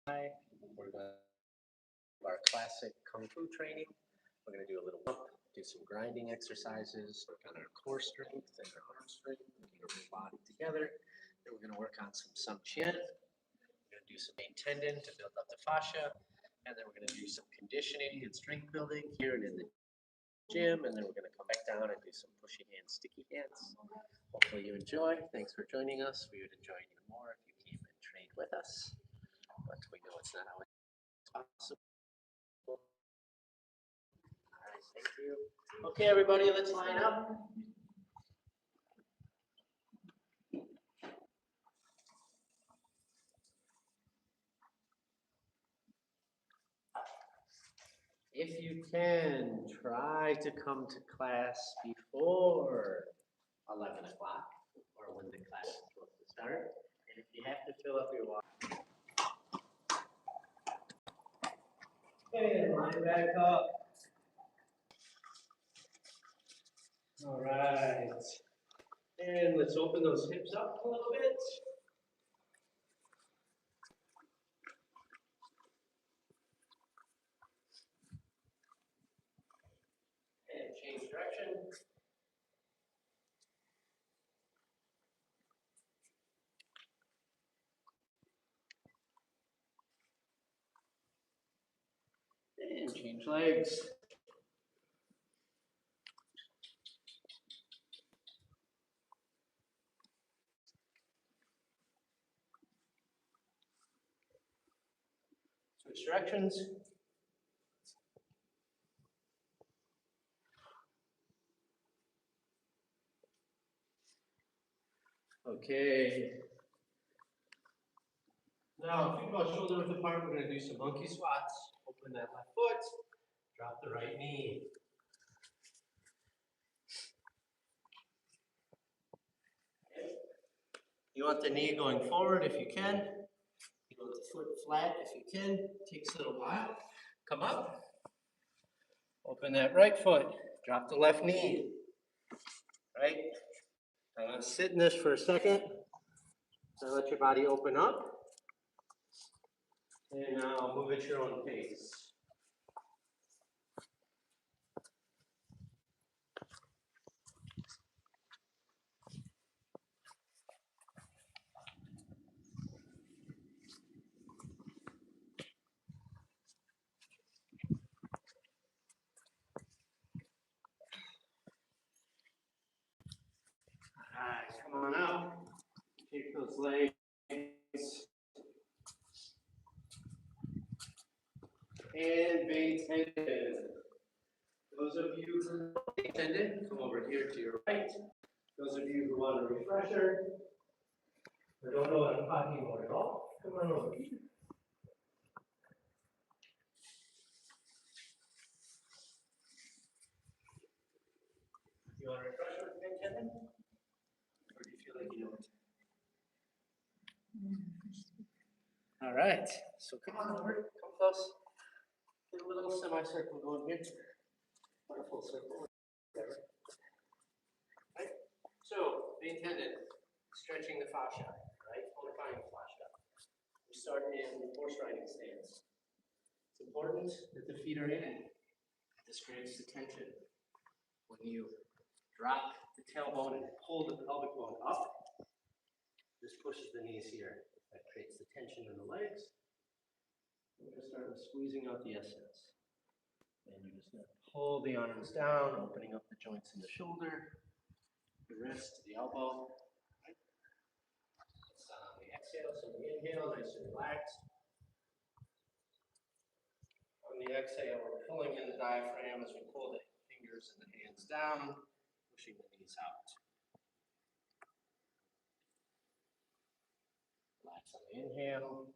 We're going to do our classic Kung Fu training. We're going to do a little bump, do some grinding exercises, work on our core strength and our arm strength, looking our whole body together. Then we're going to work on some Qigong. We're going to do some main tendon to build up the fascia. And then we're going to do some conditioning and strength building here and in the gym. And then we're going to come back down and do some pushy hands, sticky hands. Hopefully you enjoy. Thanks for joining us. We would enjoy you more if you came and trained with us. But we know it's not always possible. All right, thank you. Okay, everybody, let's line up. If you can, try to come to class before 11 o'clock or when the class is supposed to start. And if you have to fill up your water. Okay, line back up. All right. And let's open those hips up a little bit. And change direction. And change legs. Switch directions. Okay. Now, feet about shoulder width apart, we're going to do some monkey squats. Open that left foot, drop the right knee. Okay. You want the knee going forward if you can. You want the foot flat if you can. Takes a little while. Come up. Open that right foot. Drop the left knee. Right? I'm going to sit in this for a second. So let your body open up. And now move at your own pace. Alright, come on out. Take those legs. And maintain. Those of you who maintain, come over here to your right. Those of you who want a refresher, or don't know what I'm talking about at all, come on over here. You want a refresher with maintain? Or do you feel like you know it? All right, so come on over, come close. Get a little semicircle going here. Or a full circle, whatever. Right? So, main tendon, stretching the fascia, right? Fortifying the fascia. We start in horse riding stance. It's important that the feet are in. This creates the tension. When you drop the tailbone and pull the pelvic bone up, this pushes the knees here. That creates the tension in the legs. We're going to start with squeezing out the essence. And you're just going to pull the arms down, opening up the joints in the shoulder, the wrist, the elbow. Right? It's on the exhale, so the inhale, nice and relaxed. On the exhale, we're pulling in the diaphragm as we pull the fingers and the hands down, pushing the knees out. Relax on the inhale.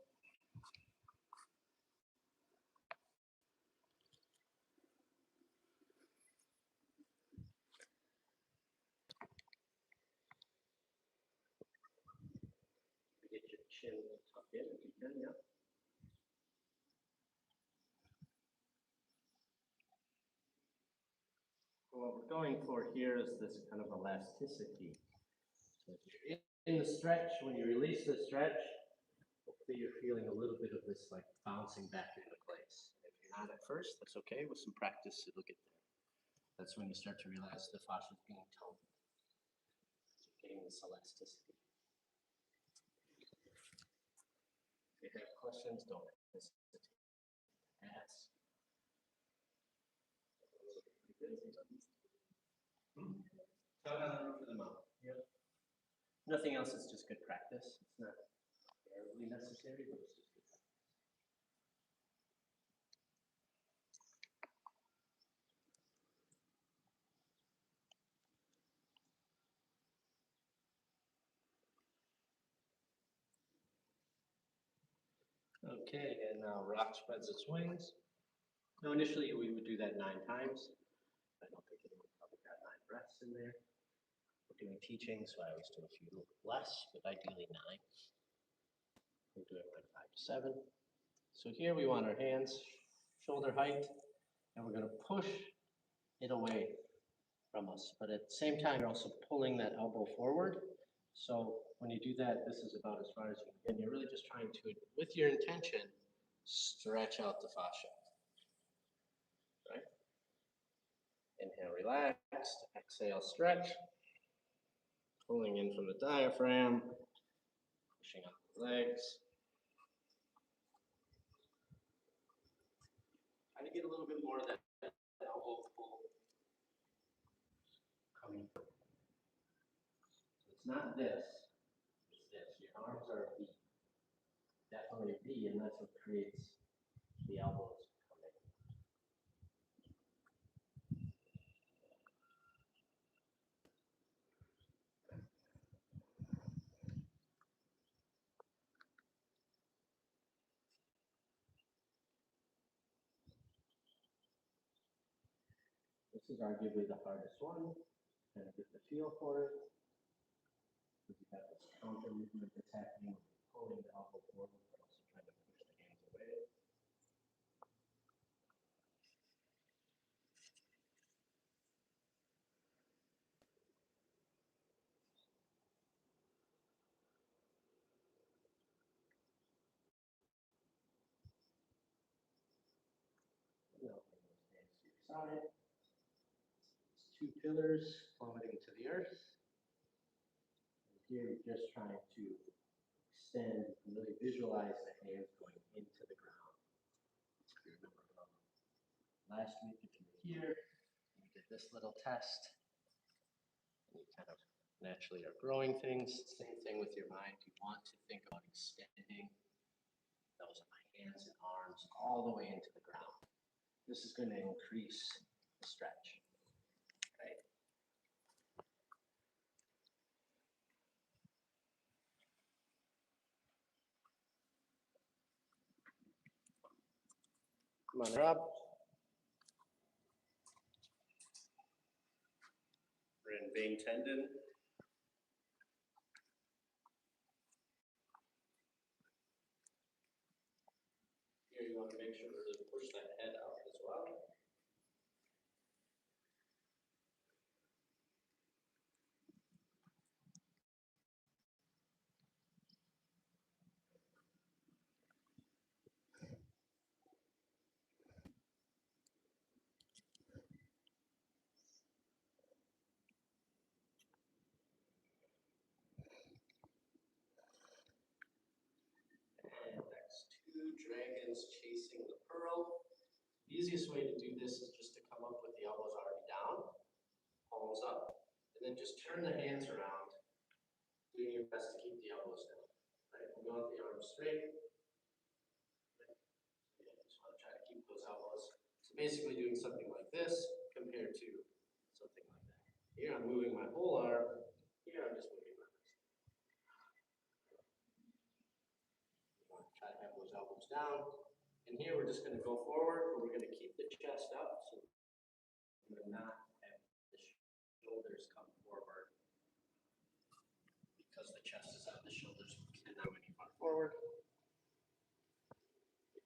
Get your chin tucked in if you can, yeah. What we're going for here is this kind of elasticity. So if you're in the stretch, when you release the stretch, Hopefully you're feeling a little bit of this like bouncing back into place. If you're not at first, that's okay. With some practice, it'll get there. That's when you start to realize the fascia is being toned. Getting this elasticity. If you have questions, don't hesitate to ask. For the mouth. Yep. Nothing else is just good practice. It's not terribly necessary, but it's just good practice. Okay, and now rock spreads its wings. Now initially we would do that 9 times. I don't think anyone probably got 9 breaths in there. We're doing teaching, so I always do a few less, but ideally 9. We're doing like 5 to 7. So here we want our hands shoulder height, and we're going to push it away from us. But at the same time, you're also pulling that elbow forward. So when you do that, this is about as far as you can get. And you're really just trying to, with your intention, stretch out the fascia. Right? Inhale, relaxed. Exhale, stretch. Pulling in from the diaphragm. Pushing out the legs. Try to get a little bit more of that elbow pull coming. So it's not this. It's this. Your arms are a V. Definitely a V, and that's what creates the elbows coming. This is arguably the hardest one. Kind of get the feel for it. Because you have this counter movement that's happening, pulling the elbow forward, but also trying to push the hands away. Now bring those hands to your side. It's 2 pillars plummeting to the earth. And here you're just trying to extend and really visualize the hands going into the ground. If you remember from last week, if you were here, you did this little test. And you kind of naturally are growing things. Same thing with your mind. You want to think about extending those hands and arms all the way into the ground. This is going to increase the stretch. Right? Come on, Rob. We're in vein tendon. Here you want to make sure to really push that head out as well. And next 2 dragons chasing the pearl. The easiest way to do this is just to come up with the elbows already down, palms up, and then just turn the hands around, doing your best to keep the elbows down. Right? We want the arms straight. Yeah, just want to try to keep those elbows. So basically doing something like this compared to something like that. Here I'm moving my whole arm. Here I'm just moving my wrist. You want to try to have those elbows down. And here we're just going to go forward, but we're going to keep the chest up. So we're not have the shoulders come forward. Because the chest is out, the shoulders cannot go any far forward.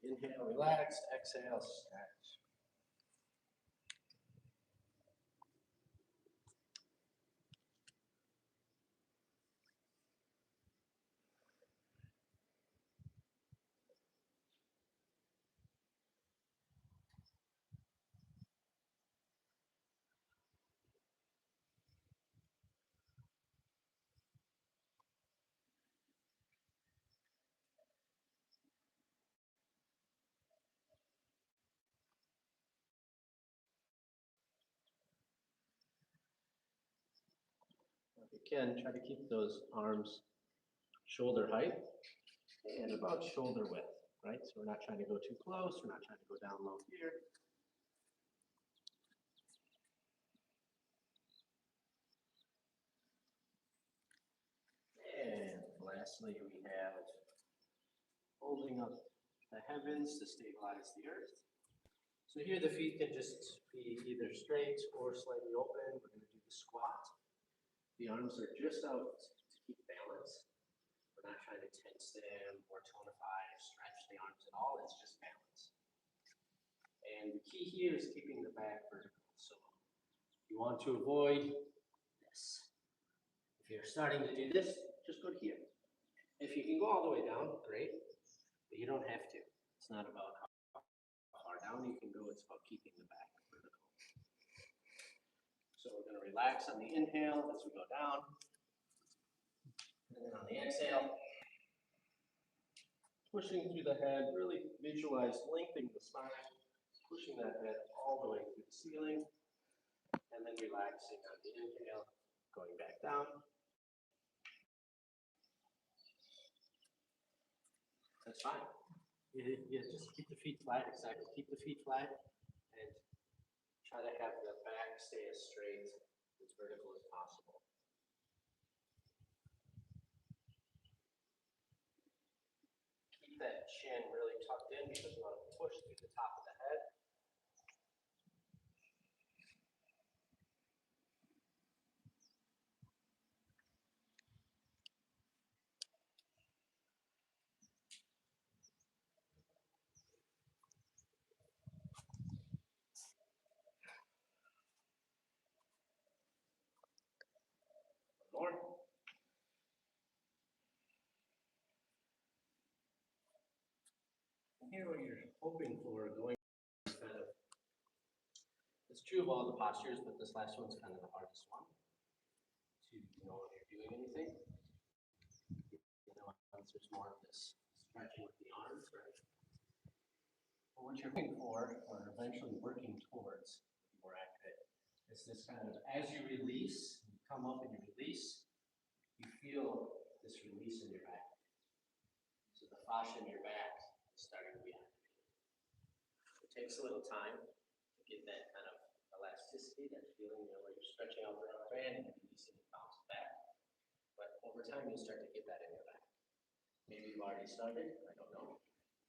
Inhale, relax. Exhale, stretch. Again, try to keep those arms shoulder height and about shoulder width, right? So we're not trying to go too close, we're not trying to go down low here. And lastly, we have holding up the heavens to stabilize the earth. So here the feet can just be either straight or slightly open. We're going to do the squat. The arms are just out to keep balance. We're not trying to tense them or tonify or stretch the arms at all. It's just balance. And the key here is keeping the back vertical. So you want to avoid this. If you're starting to do this, just go to here. If you can go all the way down, great. But you don't have to. It's not about how far down you can go. It's about keeping the back vertical. So we're going to relax on the inhale as we go down. And then on the exhale, pushing through the head, really visualize lengthening the spine, pushing that head all the way through the ceiling, and then relaxing on the inhale, going back down. That's fine. Yeah, just keep the feet flat, exactly. Keep the feet flat and try to have the back stay as straight, as vertical as possible. Keep that chin really tucked in because you want to push through the top of the head. More. And here what you're hoping for going kind of, it's true of all the postures, but this last one's kind of the hardest one. To know if you're doing anything. Once there's more of this stretching with the arms, right? But what you're looking for, or eventually working towards, to be more accurate, is this kind of, as you release, you come up and you release, you feel this release in your back. So the fascia in your back is starting to be activated. It takes a little time to get that kind of elasticity, that feeling, where you're stretching out the rubber band and releasing and bounce back. But over time, you'll start to get that in your back. Maybe you've already started, I don't know.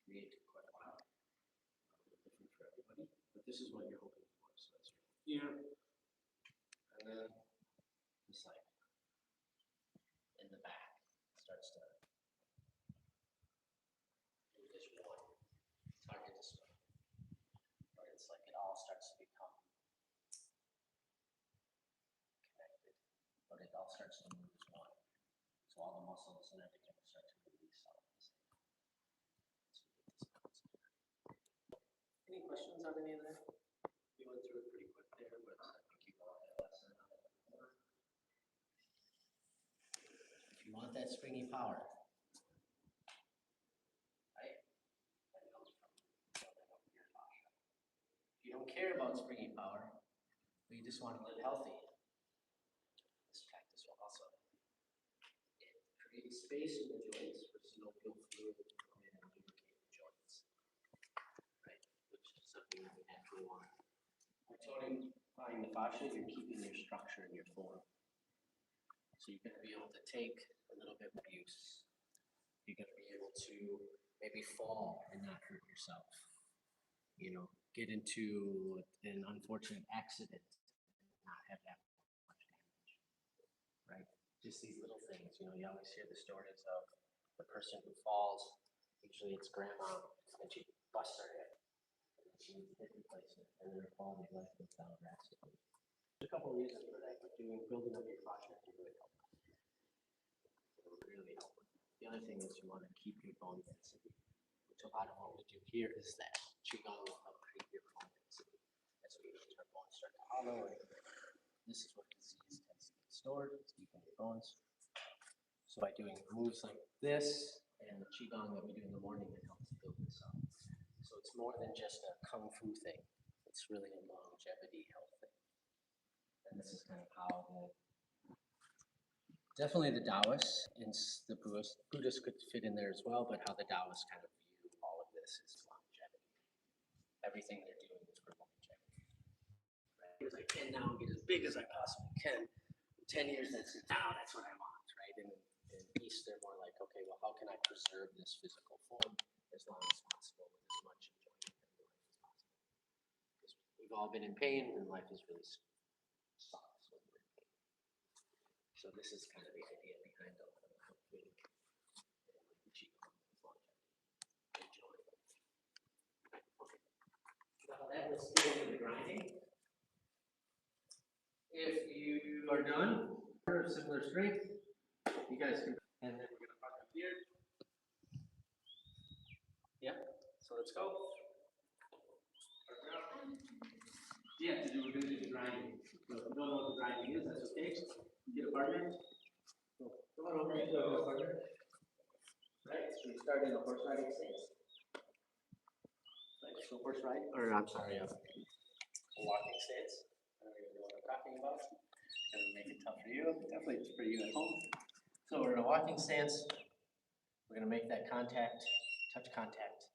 Create quite a while. A little different for everybody, but this is what you're hoping for. So that's right here, and then just like in the back starts to do this one. It's hard to describe, but it's like it all starts to become connected, but it all starts to move as one. So all the muscles and everything start to release all of this. Any questions on any of that? We went through it pretty quick there, but I think you all had a lesson on it before. If you want that springy power, right? That comes from building up your fascia. If you don't care about springy power, but you just want to live healthy, this practice will also create space in the joints for synovial fluid to come in and lubricate the joints, right? Which is something that we naturally want. By tonifying the fascia, you're keeping your structure and your form. So you're going to be able to take a little bit of abuse. You're going to be able to maybe fall and not hurt yourself. You know, get into an unfortunate accident and not have that much damage, right? Just these little things. You know, you always hear the stories of the person who falls. Usually it's grandma, and she busts her head. She needs hip replacement, and then her quality of life goes down drastically. There's a couple of reasons for that, but building up your fascia can really help. It will really help. The other thing is you want to keep your bone density, which a lot of what we do here is that Qigong will help create your bone density. As our bones start to hollow, and this is where disease tends to get stored, it's deep in your bones. So by doing moves like this and the Qigong that we do in the morning, it helps build this up. So it's more than just a kung fu thing. It's really a longevity health thing. And this is kind of how Definitely the Taoists and the Buddhists could fit in there as well, but how the Taoists kind of view all of this is longevity. Everything they're doing is for longevity. Right? As I can now get as big as I possibly can. In 10 years, that's what I want, right? And in East, they're more like, okay, well, how can I preserve this physical form as long as possible with as much enjoyment in life as possible? Because we've all been in pain, and life is really sucks when we're in pain. So this is kind of the idea behind a lot of helping the Qigong is longevity. Enjoy. Okay. Now that, let's get into the grinding. If you are done, or similar strength, you guys can, and then we're gonna park up here. Yep. So let's go. Yeah, we're gonna do the grinding. So if you don't know what the grinding is, that's okay. Get a partner. Come on over and get a partner. Right, so we start in a horse riding stance. Right, so horse ride, or I'm sorry, a walking stance. I don't even know what I'm talking about. Gonna make it tough for you. Definitely it's for you at home. So we're in a walking stance. We're gonna make that contact, touch contact.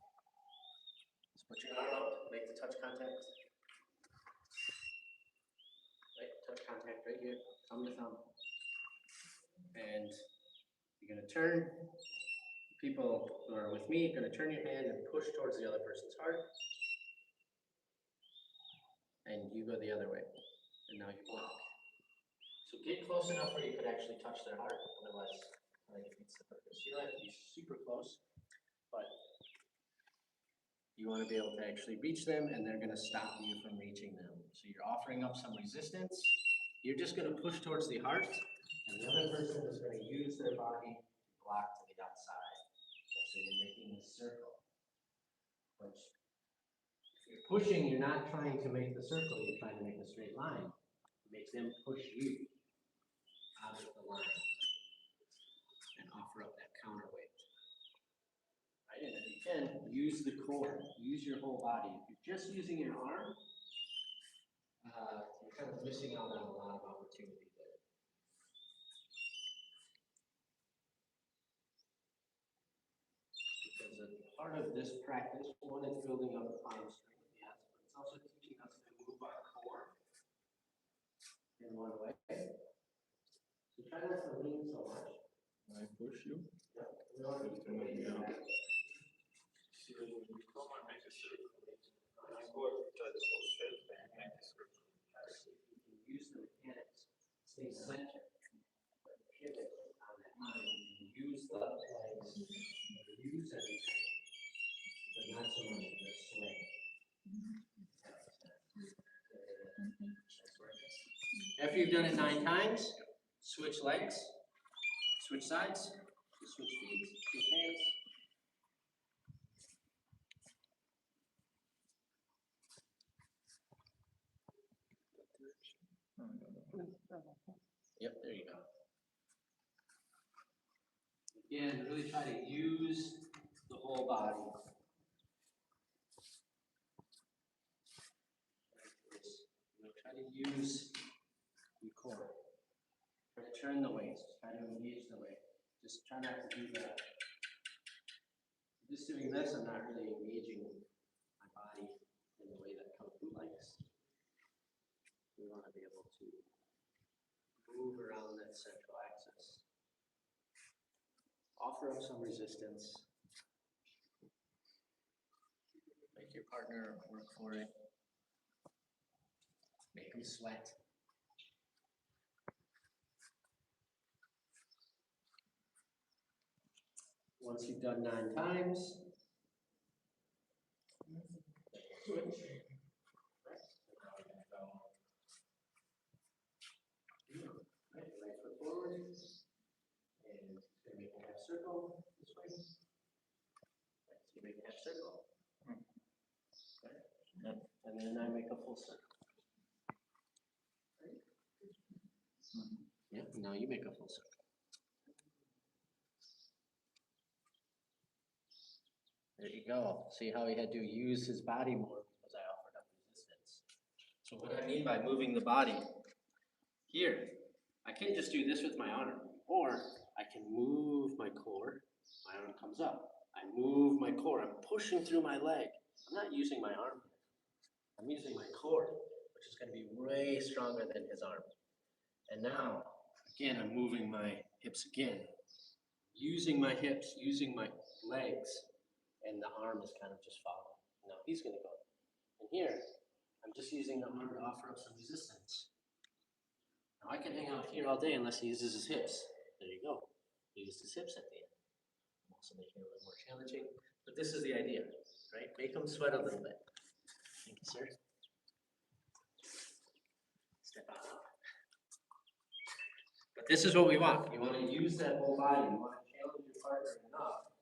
Just put your arm out, make the touch contact. Right, touch contact right here, thumb to thumb. And you're gonna turn. People who are with me, you're gonna turn your hand and push towards the other person's heart. And you go the other way. And now you block. So get close enough where you could actually touch their heart, otherwise it defeats the purpose. You don't have to be super close, but you want to be able to actually reach them, and they're going to stop you from reaching them. So you're offering up some resistance. You're just going to push towards the heart, and the other person is going to use their body to block to the outside. And so you're making this circle. Which, if you're pushing, you're not trying to make the circle, you're trying to make a straight line. Make them push you out of the line and offer up that counterweight. Right? And if you can, use the core, use your whole body. If you're just using your arm, you're kind of missing out on a lot of opportunity there. Because a part of this practice, one is building up arm strength, yes, but it's also teaching us to move our core in one way. So try not to lean so much. I push you. Yeah. We don't need to lean back. See, when you come and make a circle, when you go touch the shelf and make a circle. You can use the mechanics, stay centered, but pivot on that line. Use the legs, use everything, but not so much the sway. After you've done it 9 times, switch legs, switch sides, switch feet, switch hands. Yep, there you go. Again, really try to use the whole body. Try to use your core. Try to turn the waist. Try to engage the leg. Just try not to do that. Just doing this, I'm not really engaging my body in the way that Kung Fu likes. We want to be able to move around that central axis. Offer up some resistance. Make your partner work for it. Make them sweat. Once you've done 9 times, switch. Right foot forward, and it's going to make a half circle this way. Right, so you make a half circle. Right. And then I make a full circle. Right. Yep, now you make a full circle. There you go. See how he had to use his body more because I offered up resistance. So what I mean by moving the body, here, I can't just do this with my arm. Or I can move my core, my arm comes up. I move my core, I'm pushing through my leg. I'm not using my arm. I'm using my core, which is going to be way stronger than his arm. And now, again, I'm moving my hips again. Using my hips, using my legs, and the arm is kind of just following. Now he's going to go. And here, I'm just using the arm to offer up some resistance. Now I can hang out here all day unless he uses his hips. There you go. He uses his hips at the end. I'm also making it a little more challenging. But this is the idea, right? Make him sweat a little bit. Thank you, sir. Step on up. But this is what we want. You want to use that whole body. You want to challenge your partner enough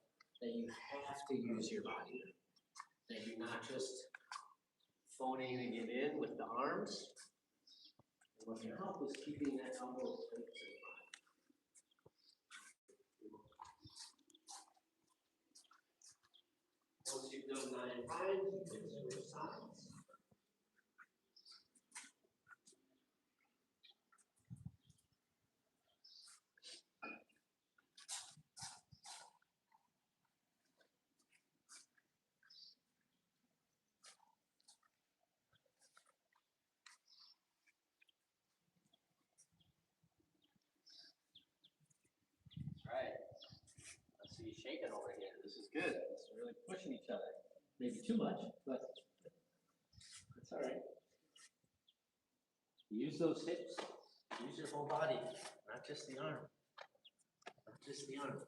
that you have to use your body. That you're not just phoning it in with the arms. And what can help is keeping that elbow straight to the body. Once you've done 9 times, you can switch sides. Right. I see you shaking over here. This is good. This is really pushing each other. Maybe too much, but that's all right. Use those hips. Use your whole body, not just the arm. Not just the arm.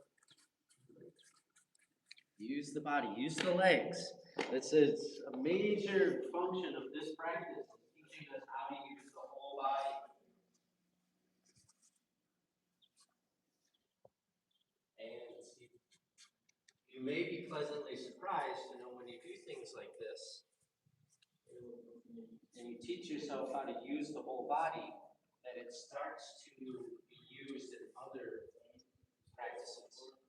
Use the body. Use the legs. It's a major function of this practice. It's teaching us how to use the whole body. And you may be pleasantly surprised to know when you do things like this, and you teach yourself how to use the whole body, that it starts to be used in other practices,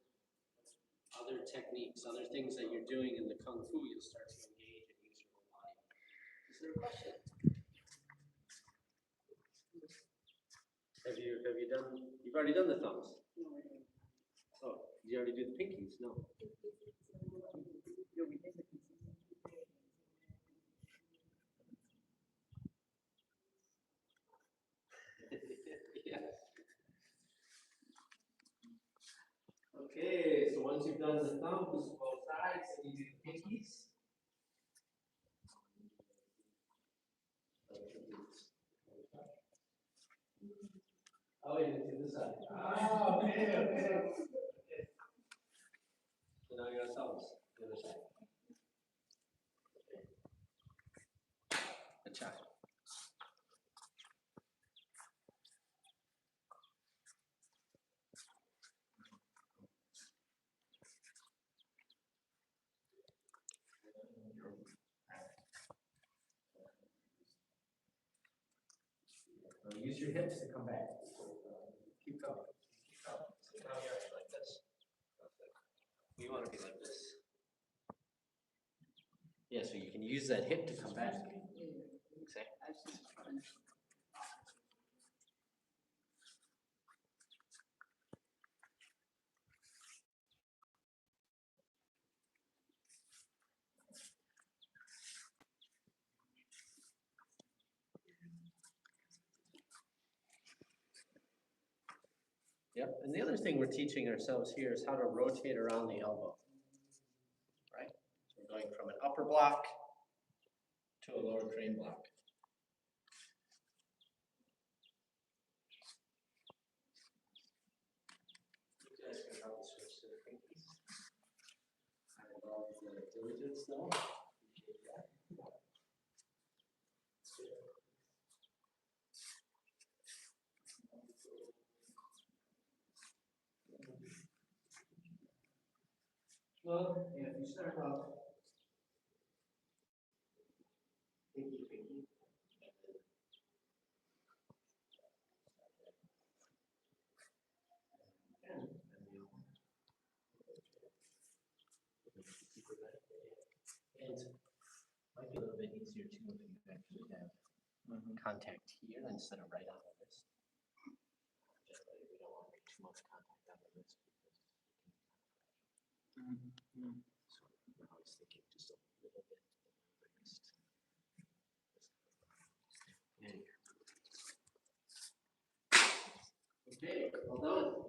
other techniques, other things that you're doing in the Kung Fu, you'll start to engage and use your whole body. Is there a question? Have you done, you've already done the thumbs? No, I didn't. Oh, did you already do the pinkies? No. Yeah. Okay, so once you've done the thumbs, both sides, and you do the pinkies. Oh, you didn't do this side. Ah, okay. So now you got thumbs, the other side. Okay. Good job. Now use your hips to come back. Keep going. Keep going. So now you're like this. You want to be like this. Yeah, so you can use that hip to come back. Exactly. Yep, and the other thing we're teaching ourselves here is how to rotate around the elbow, right? So we're going from an upper block to a lower crane block. You guys can probably switch to the pinkies. I love the diligence though. Appreciate that. Well, yeah, if you start off pinky, pinky, and the other one. And it might be a little bit easier too if you actually have contact here instead of right on the wrist. Just like we don't want to be too much contact on the wrist because so I was thinking just a little bit of the wrist. Okay, well done.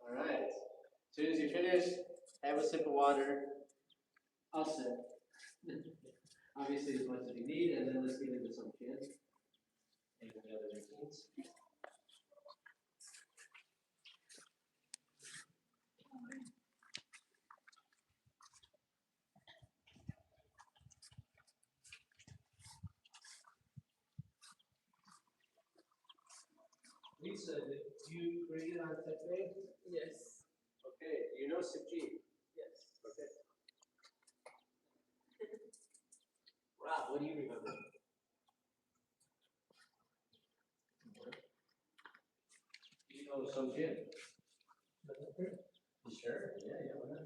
All right. As soon as you finish, have a sip of water. I'll sip. Obviously, as much as you need, and then let's get into some kids. Any other routines? Lisa, did you bring it on tech day? Yes. Okay, do you know Sipji? Yes. Okay. Rob, what do you remember? You know some kid? Sure, yeah, why not?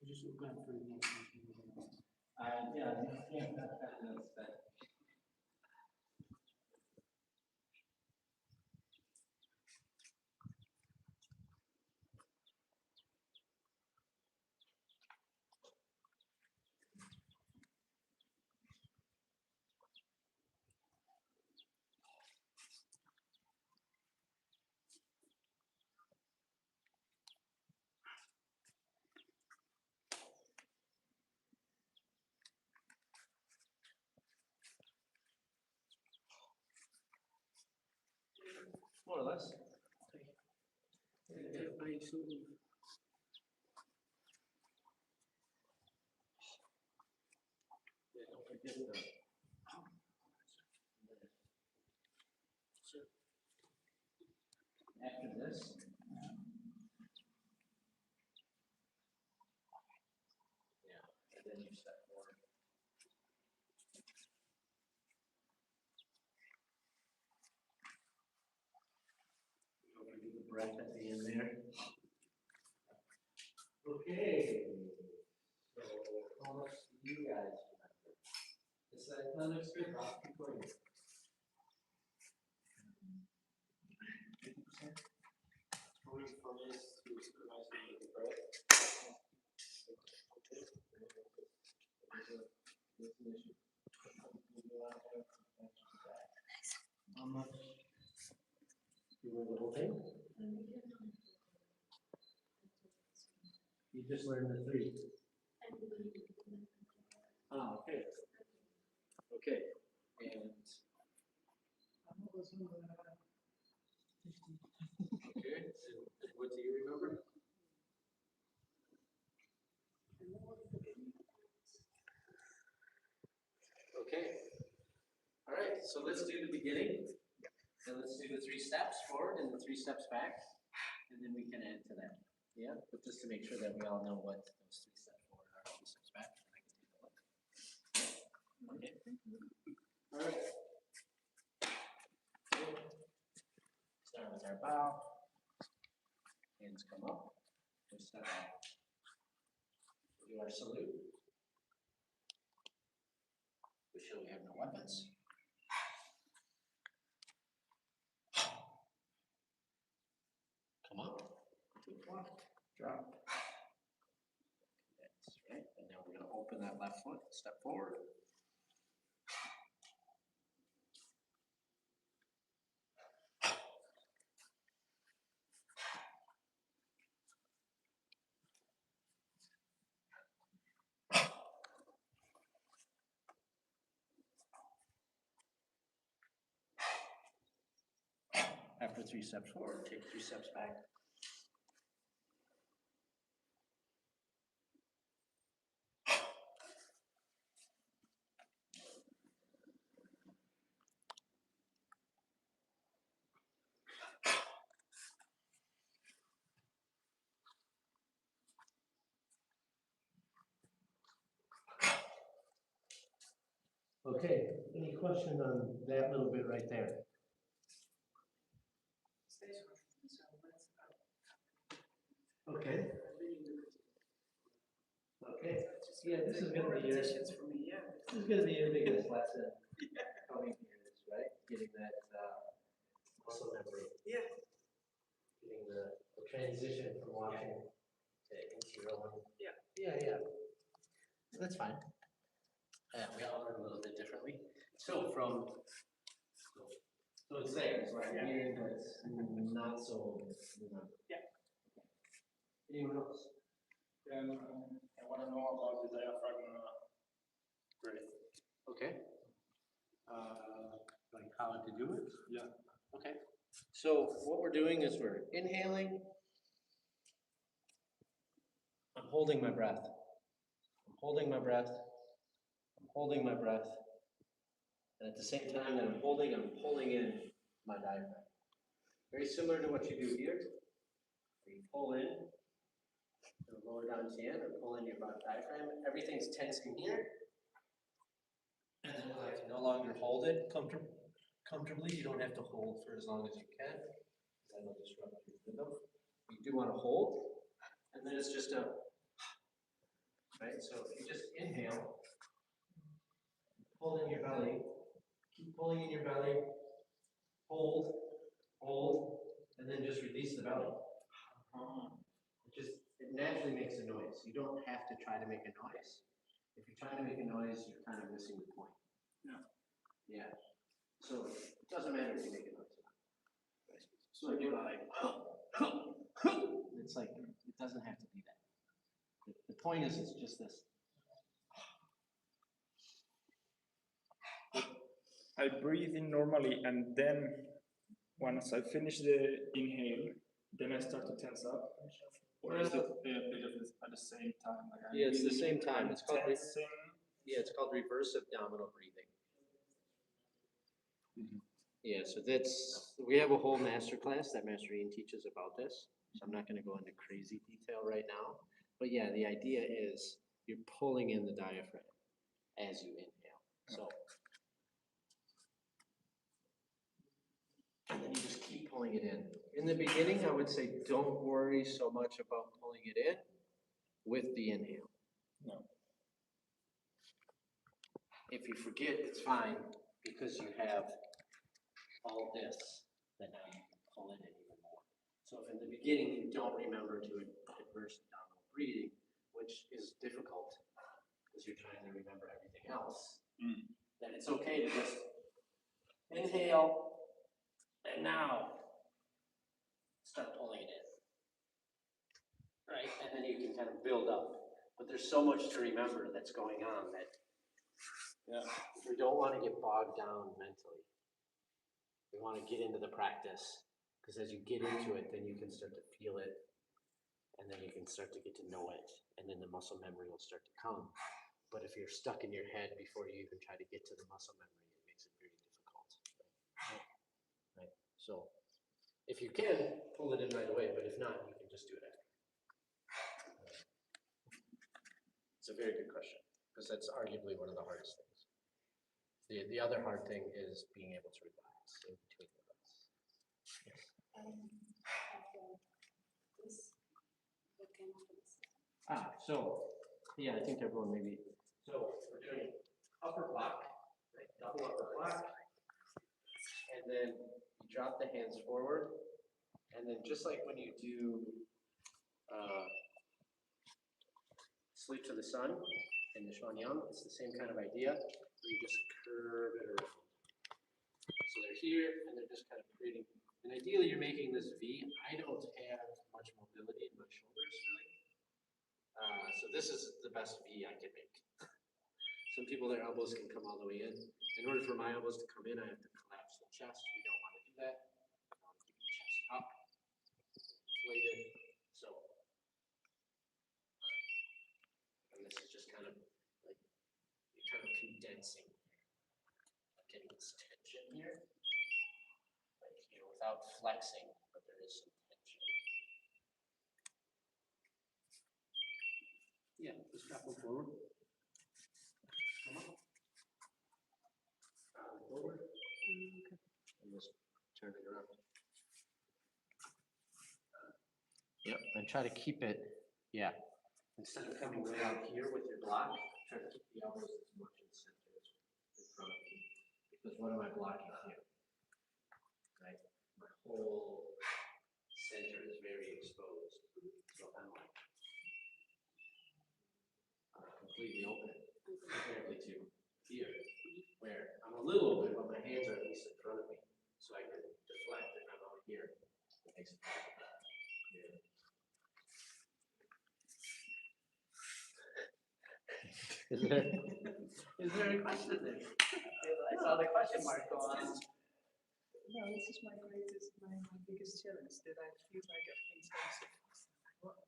Just look out for the next one. Yeah, that's bad. More or less. I sort of Yeah, don't forget the. After this. Yeah, and then you step forward. Don't forget the breath at the end there. Okay. So how much do you guys remember? It's like, no, looks good, Rob. Keep going. 50%? Only for me is to supervise the breath. How much? You remember the whole thing? You just learned the 3. Ah, okay. Okay. And okay. And what do you remember? Okay. All right. So let's do the beginning. And let's do the 3 steps forward and the 3 steps back. And then we can add to that. Yeah. But just to make sure that we all know what those 3 steps forward are, 3 steps back. And I can take a look. Okay. All right. Start with our bow. Hands come up. We step out. Do our salute. We show we have no weapons. Come up. Drop. That's right. And now we're going to open that left foot. Step forward. After 3 steps forward, take 3 steps back. Okay, any question on that little bit right there? Yeah, this is gonna be your, this Repetitions for me, yeah. is gonna be your biggest lesson coming years, right? Getting that, muscle memory, Yeah. getting the transition from watching to into your own. Yeah. Yeah. That's fine. We all learn a little bit differently. So so it's there, it's right here, but it's not so remember. Yeah. Anyone else? Then I want to know about the diaphragm breath. Okay. Like how to do it? Yeah. Okay. So what we're doing is we're inhaling. I'm holding my breath. I'm holding my breath. I'm holding my breath. And at the same time that I'm pulling in my diaphragm. Very similar to what you do here. Where you pull in, and lower down to the end, or pull in your diaphragm. Everything's tensing here. And then when I can no longer hold it comfortably, you don't have to hold for as long as you can. That'll disrupt your rhythm. You do want to hold, and then it's just a, right? So if you just inhale, pull in your belly, keep pulling in your belly, hold, and then just release the belly. It naturally makes a noise. You don't have to try to make a noise. If you're trying to make a noise, you're kind of missing the point. Yeah. So it doesn't matter if you make a noise or not. Right? So you're like, it's like, it doesn't have to be that. The point is, it's just this. I breathe in normally, and then once I finish the inhale, then I start to tense up. Or is it a bit of it at the same time? Like I'm Yeah, it's the breathing same time. and It's called tensing. Yeah, it's called reverse abdominal breathing. Yeah, so we have a whole master class that Master Ian teaches about this. So I'm not going to go into crazy detail right now. But yeah, the idea is you're pulling in the diaphragm as you inhale. So, and then you just keep pulling it in. In the beginning, I would say don't worry so much about pulling it in with the inhale. No. If you forget, it's fine because you have all this that now you can pull in it even more. So if in the beginning you don't remember to reverse abdominal breathing, which is difficult because you're trying to remember everything else, then it's okay to just inhale and now start pulling it in. Right? And then you can kind of build up. But there's so much to remember that's going on that we don't want to get bogged down mentally. We want to get into the practice, because as you get into it, then you can start to feel it, and then you can start to get to know it, and then the muscle memory will start to come. But if you're stuck in your head before you even try to get to the muscle memory, it makes it very difficult. Right? So if you can, pull it in right away, but if not, you can just do it after. It's a very good question, because that's arguably one of the hardest things. The other hard thing is being able to relax in between the breaths. Yes. So yeah, I think everyone maybe. So we're doing upper block, right? Double upper block, and then you drop the hands forward, and then just like when you do sleep to the sun in the Shwanyam, it's the same kind of idea. Where you just curve it around. So they're here, and they're just kind of creating, and ideally you're making this V. I don't have much mobility in my shoulders, really. So this is the best V I can make. Some people, their elbows can come all the way in. In order for my elbows to come in, I have to collapse the chest. We don't want to do that. I want to keep the chest up, inflated. So, and this is just kind of like, you're kind of condensing. Getting this tension here, like here, without flexing, but there is some tension. Yeah, just drop them forward. Come on. Forward. Okay. And just turn it around. Yep, and try to keep it, yeah. instead of coming way out here with your block, try to keep the elbows as much in the center as in front of you. Because what am I blocking here? Right? My whole center is very exposed. So I'm like completely open comparatively to here, where I'm a little open, but my hands are at least in front of me. So I can deflect if I'm over here. It makes it clear. Is there a question there? I saw the question mark go on. No, this is my biggest challenge, that I feel like everything's going so fast.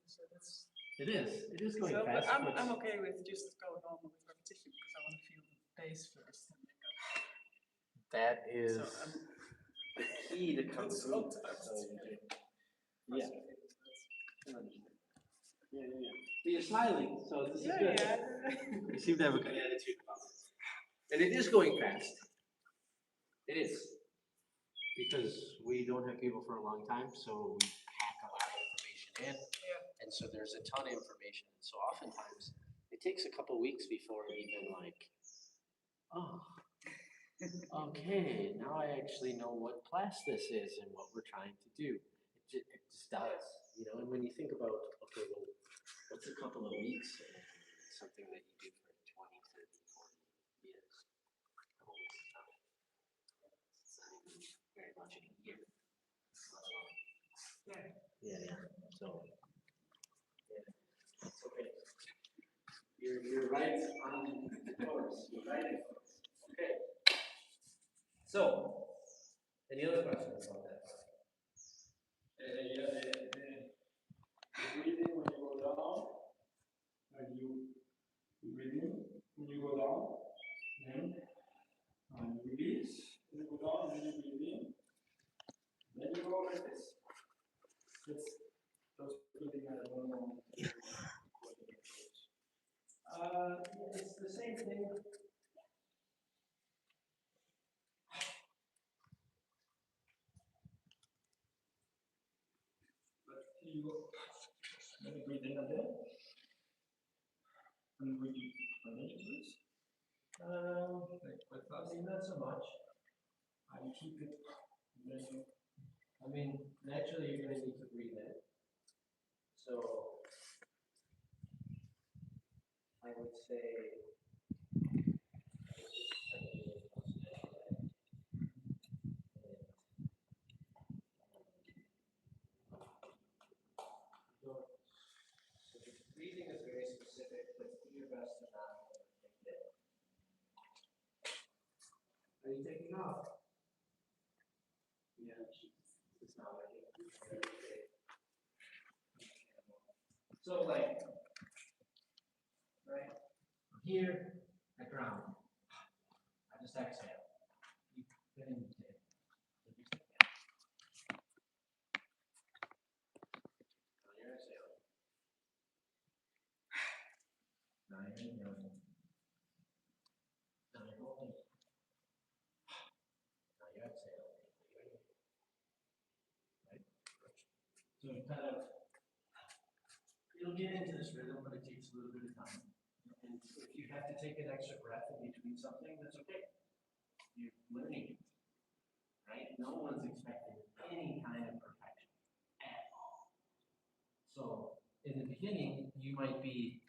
So that's. It is going So, fast. but I'm okay with just going on with repetition because I want to feel the pace first and then go. That is So, the key to come It's through. sometimes. Yeah. Yeah. But you're smiling, so this is good. You seem to have a good attitude about it. And it is going fast. It is. Because we don't have people for a long time, so we pack a lot of information in. And so there's a ton of information. So oftentimes it takes a couple weeks before even like, oh, okay, now I actually know what class this is and what we're trying to do. It just does, you know. And when you think about, okay, well, what's a couple of weeks in something that you do for 20, 30, 40 years? A couple weeks is not, it's not even very much in a year. Yeah. So, yeah, it's okay. You're right on the course. You're right on the course. Okay. So, any other questions about that? The breathing when you go down, and you breathe in when you go down, then you release when you go down, then you breathe in, then you go like this. That's just breathing at a normal. It's the same thing. But you then you breathe in again. And when you manage this, like fast, not so much. I keep it. Then I mean, naturally you're going to need to breathe in. So, I would say, breathing is very specific, but do your best to not overthink it. Are you taking off? Yeah, it's not working. So like, right here, I ground. I just exhale. Keep getting the tail. Now you're exhaling. Now you're inhaling. Now you're holding. Now you exhale. Right? So you kind of, you'll get into this rhythm, but it takes a little bit of time. And if you have to take an extra breath in between something, that's okay. You're learning it. Right? No one's expecting any kind of perfection at all. So in the beginning, you might be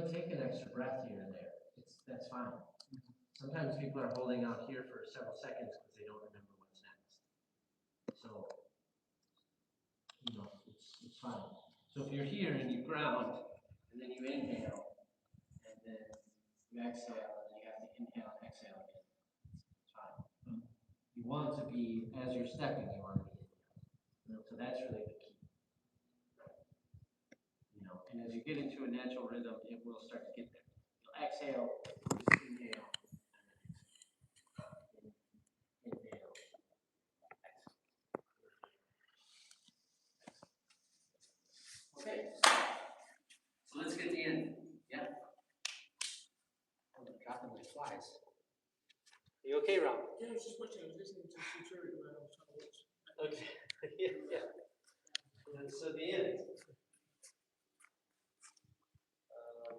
take an extra breath here and there. That's fine. Sometimes people are holding out here for several seconds because they don't remember what's next. So, you know, it's fine. So if you're here and you ground, and then you inhale, and then you exhale, and then you have to inhale and exhale again. It's fine. You want to be, as you're stepping, you want to be inhaling. So that's really the key. You know, and as you get into a natural rhythm, it will start to get there. You'll exhale, just inhale, and then inhale, exhale. Okay, so let's get the end. Yeah. I'm dropping my flies. Are you okay, Rob? Yeah, I was just watching. I was listening to the tutorial when I was trying to watch. Yeah. And so the end. It's a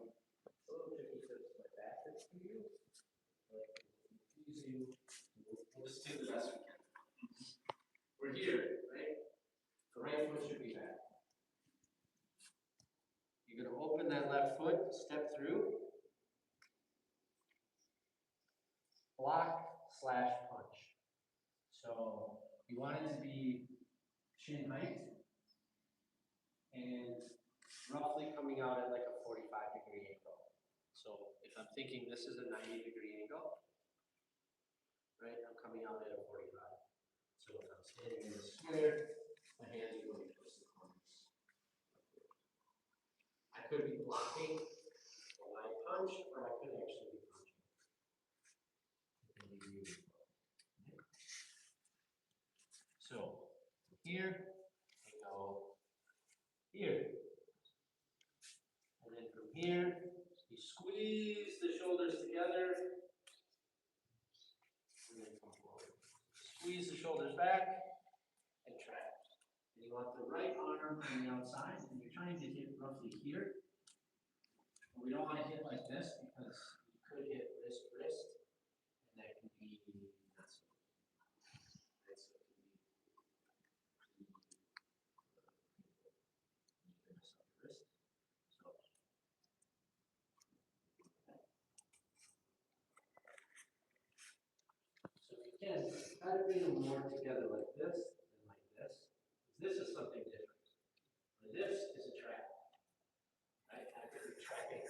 little tricky because my back is to you. But easy. We'll just do the best we can. We're here, right? The right foot should be back. You're going to open that left foot, step through. Block/punch. So you want it to be shin height and roughly coming out at like a 45-degree angle. So if I'm thinking this is a 90-degree angle, right, I'm coming out at a 45. So if I'm standing in the square, my hands are going towards the corners. I could be blocking when I punch, or I could actually be punching. It can be really cool. So here, I go here. And then from here, you squeeze the shoulders together. And then come forward. Squeeze the shoulders back and track. And you want the right arm on the outside, and you're trying to hit roughly here. But we don't want to hit like this because you could hit wrist, and that can be not so good. Right? So it can be mess up your wrist. So you can try to bring them more together like this and like this. This is something different. This is a trap. Right? I could be trapping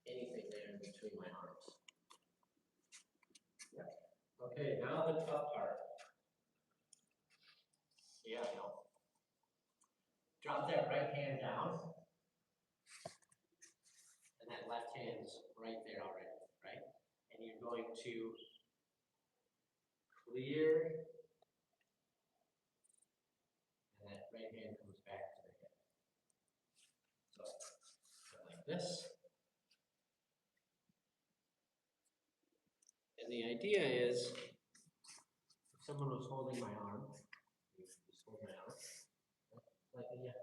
anything there in between my arms. Yeah. Okay, now the tough part. Yeah, I know. Drop that right hand down. And that left hand's right there already, right? And you're going to clear. And that right hand comes back to the hip. So, like this. And the idea is, if someone was holding my arm, like yeah,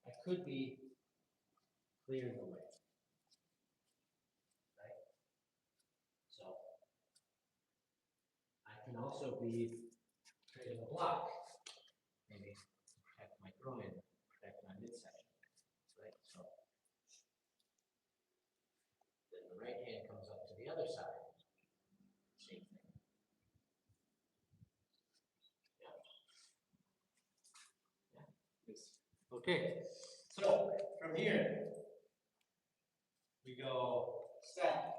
I could be clearing the way, right? So I can also be creating a block, maybe protect my groin, protect my midsection, right? So then the right hand comes up to the other side, same thing. Okay, so from here, we go step.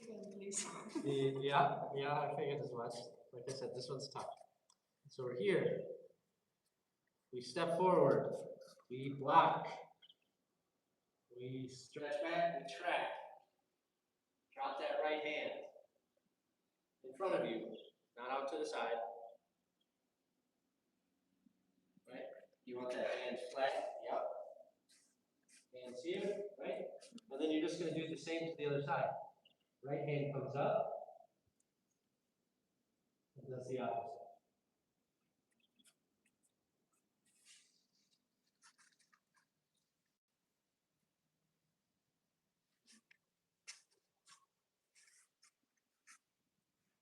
Again, please. Yeah, I figured as much. Like I said, this one's tough. So we're here. We step forward. We block. We stretch back. We track. Drop that right hand in front of you, not out to the side. Right? You want that hand flat? Yep. Hands here, right? And then you're just going to do the same to the other side. Right hand comes up. And does the opposite.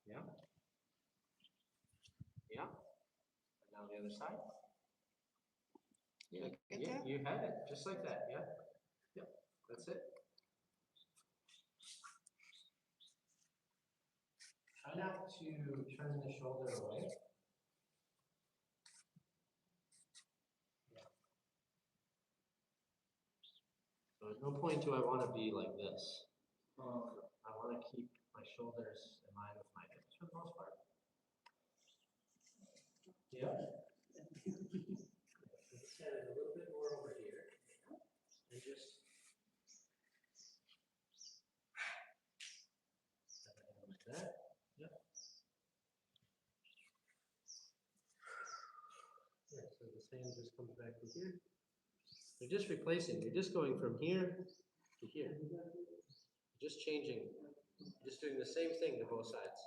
Yeah. Yeah. And now the other side. Yeah, you had it just like that. Yeah. Yep. That's it. Try not to turn the shoulder away. Yeah. So at no point do I want to be like this. I want to keep my shoulders in line with my hips for the most part. Yeah. Let's set it a little bit more over here. And just set it like that. Yep. Yeah, so the sand just comes back to here. You're just replacing. You're just going from here to here. Just changing, just doing the same thing to both sides.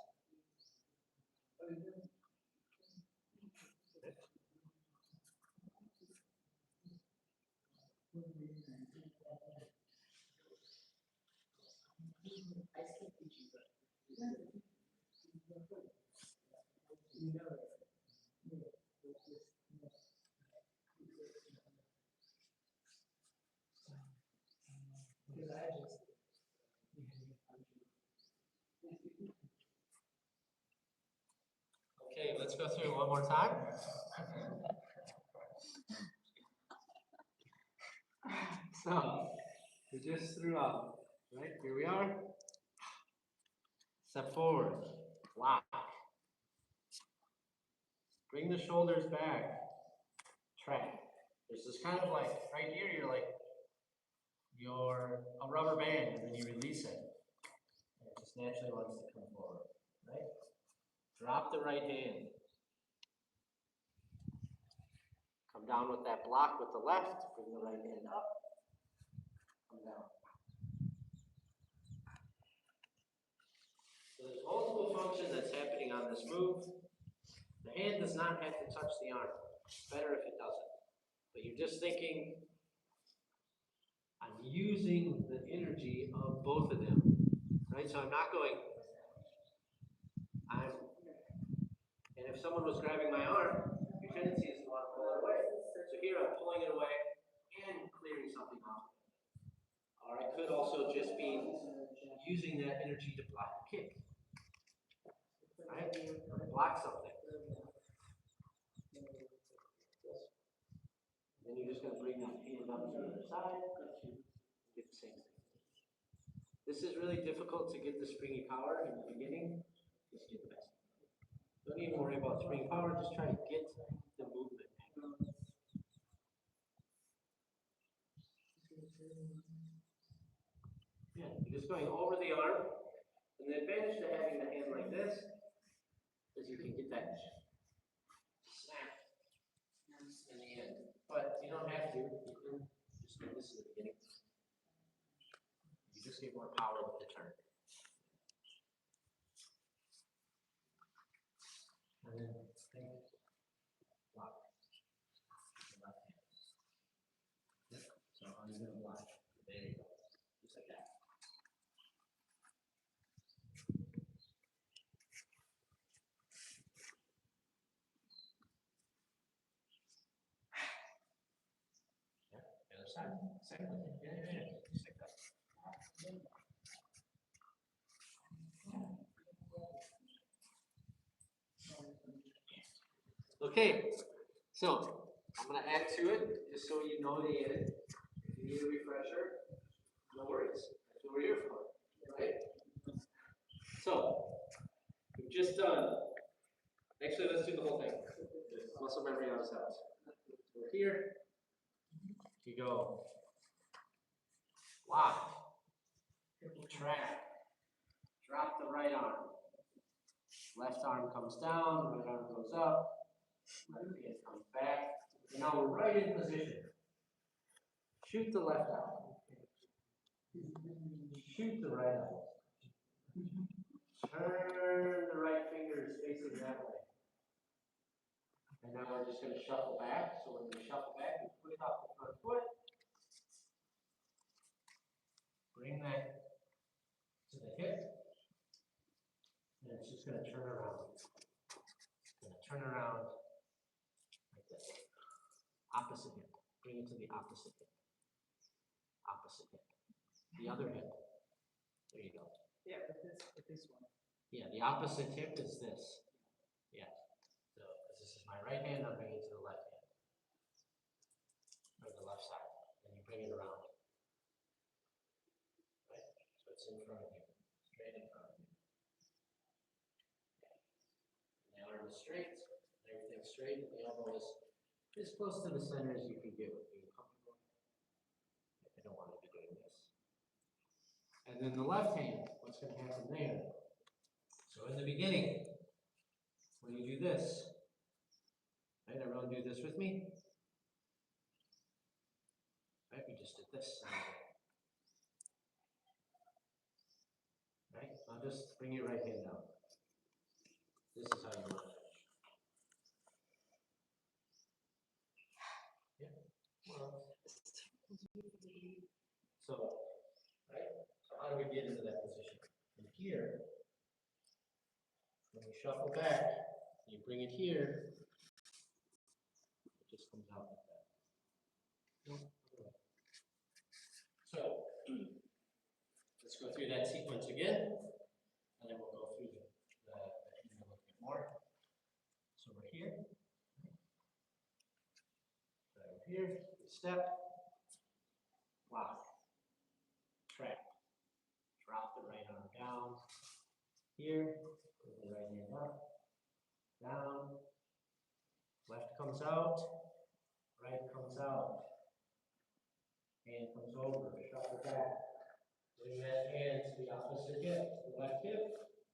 Okay, let's go through it one more time. So, we just threw up, right? Here we are. Step forward, lock. Bring the shoulders back, track. There's this kind of like, right here, you're a rubber band, and then you release it. And it just naturally wants to come forward, right? Drop the right hand. Come down with that block with the left, bring the right hand up, come down. So there's multiple functions that's happening on this move. The hand does not have to touch the arm. It's better if it doesn't. But you're just thinking, I'm using the energy of both of them, right? So I'm not going, and if someone was grabbing my arm, your tendency is to want to pull it away. So here I'm pulling it away and clearing something off. Or I could also just be using that energy to block a kick, right? Or block something. Then you're just going to bring that hand up to the other side, get the same thing. This is really difficult to get the springy power in the beginning. Just get the best. Don't even worry about springy power, just try to get the movement. Yeah, you're just going over the arm. And the advantage to having the hand like this is you can get that snap in the end. But you don't have to. You can just do this in the beginning. You just get more power with the turn. And then block. Left hand. Yep. So I'm going to block. There you go. Just like that. Yep. The other side. Same thing. Yeah. Just like that. Okay, so I'm going to add to it just so you know the end. If you need a refresher, no worries. That's what we're here for, right? So, we've just done, actually let's do the whole thing. Muscle memory ourselves. We're here, you go, lock, track, drop the right arm. Left arm comes down, right arm goes up, right hand comes back. And now we're right in position. Shoot the left eye. Shoot the right eye. Turn the right fingers facing that way. And now we're just going to shuffle back. So when we shuffle back, we push off the front foot. Bring that to the hip. And it's just going to turn around. It's going to turn around like this. Opposite hip. Bring it to the opposite hip. Opposite hip. The other hip. There you go. Yeah, but this one. Yeah, the opposite hip is this. Yeah. So this is my right hand, I'm bringing it to the left hand. Or the left side. And you bring it around. Right? So it's in front of you. Straight in front of you. And the arm is straight. Everything's straight. And the elbow is as close to the center as you can get with being comfortable. I don't want to be doing this. And then the left hand, what's going to happen there? So in the beginning, when you do this, right, everyone do this with me? Right, we just did this. Now just bring your right hand down. This is how you want to finish. Yeah. Well, so, right? So how do we get into that position? From here, when we shuffle back, you bring it here, it just comes out like that. So, let's go through that sequence again, and then we'll go through the a little bit more. So we're here. Right over here, step, lock, trap. Drop the right arm down. Here, put the right hand up, down. Left comes out, right comes out. Hand comes over, shuffle back. Bring that hand to the opposite hip, the left hip.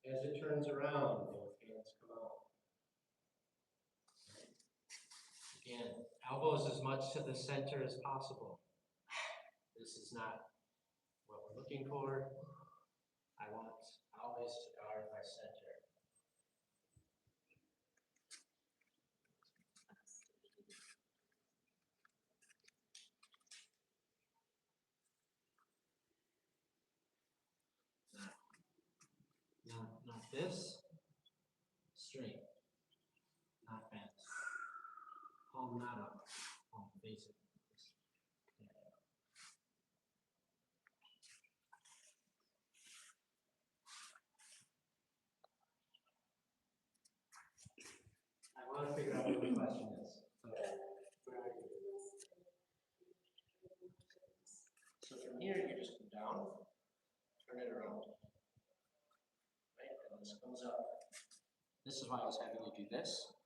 As it turns around, both hands come out. Again, elbows as much to the center as possible. This is not what we're looking for. I want always to guard my center. Not this. Straight. Not bent. Palm not up. Palm facing. I want to figure out what the question is. So, where are you? So from here, you just come down, turn it around. Right? And this comes up. This is why I was having you do this.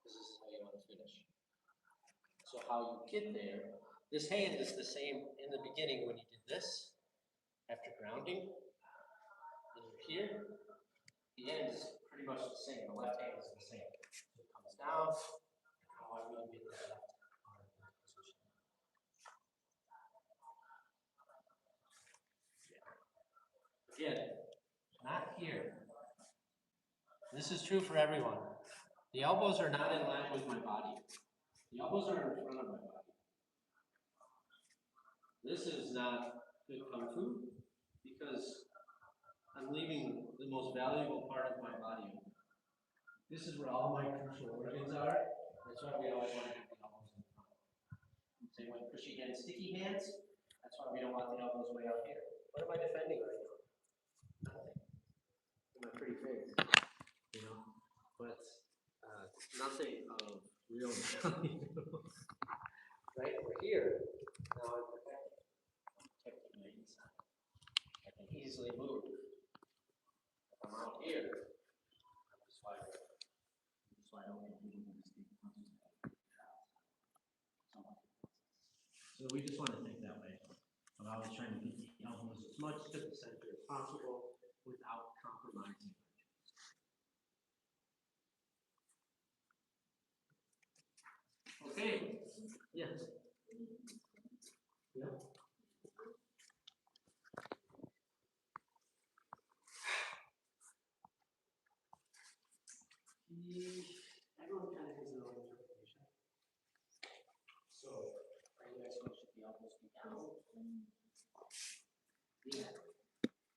This is how you want to finish. So how you get there, this hand is the same in the beginning when you did this. After grounding, and you're here, the end is pretty much the same. The left hand is the same. So it comes down, and however you get that left arm in position. Again, not here. This is true for everyone. The elbows are not in line with my body. The elbows are in front of my body. This is not good kung fu because I'm leaving the most valuable part of my body open. This is where all my crucial organs are. That's why we always want to have the elbows in front. Same with pushy hands, sticky hands. That's why we don't want the elbows way out here. What am I defending right now? Nothing. In my pretty face. You know? But nothing of real value. Right? We're here. Now I'm protected. I'm protecting my inside. I can easily move. If I'm out here, I'm just wide open. That's why I don't want people to stay So we just want to think that way. I'm always trying to get the elbows as much to the center as possible without compromising. Okay. Yes. Yeah. Everyone kind of has their own interpretation. So, are you guys supposed to be elbows be down? Yeah.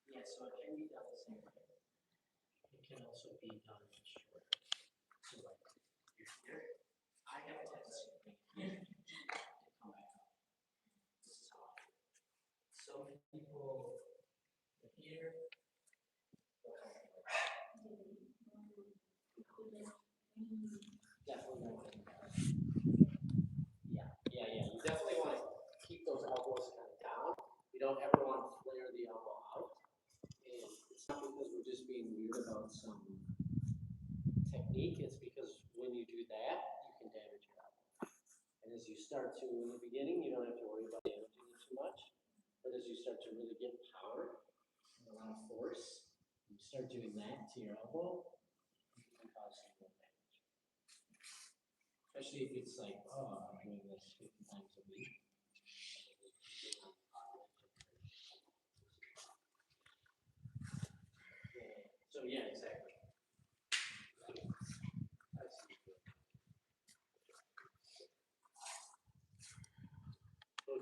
Yeah, so it can be done the same way. It can also be done shorter. So, like, you're here. I have a tendency to bring it here and come back up. This is how I do it. Some people are here. Definitely don't want to do that. Yeah. You definitely want to keep those elbows kind of down. You don't ever want to flare the elbow out. And it's not because we're just being weird about some technique. It's because when you do that, you can damage your elbow. And as you start to, in the beginning, you don't have to worry about damaging it too much. But as you start to really get power and a lot of force, you start doing that to your elbow, you can cause some real damage. Especially if it's like, oh, I'm doing this 50 times a week. So yeah, exactly.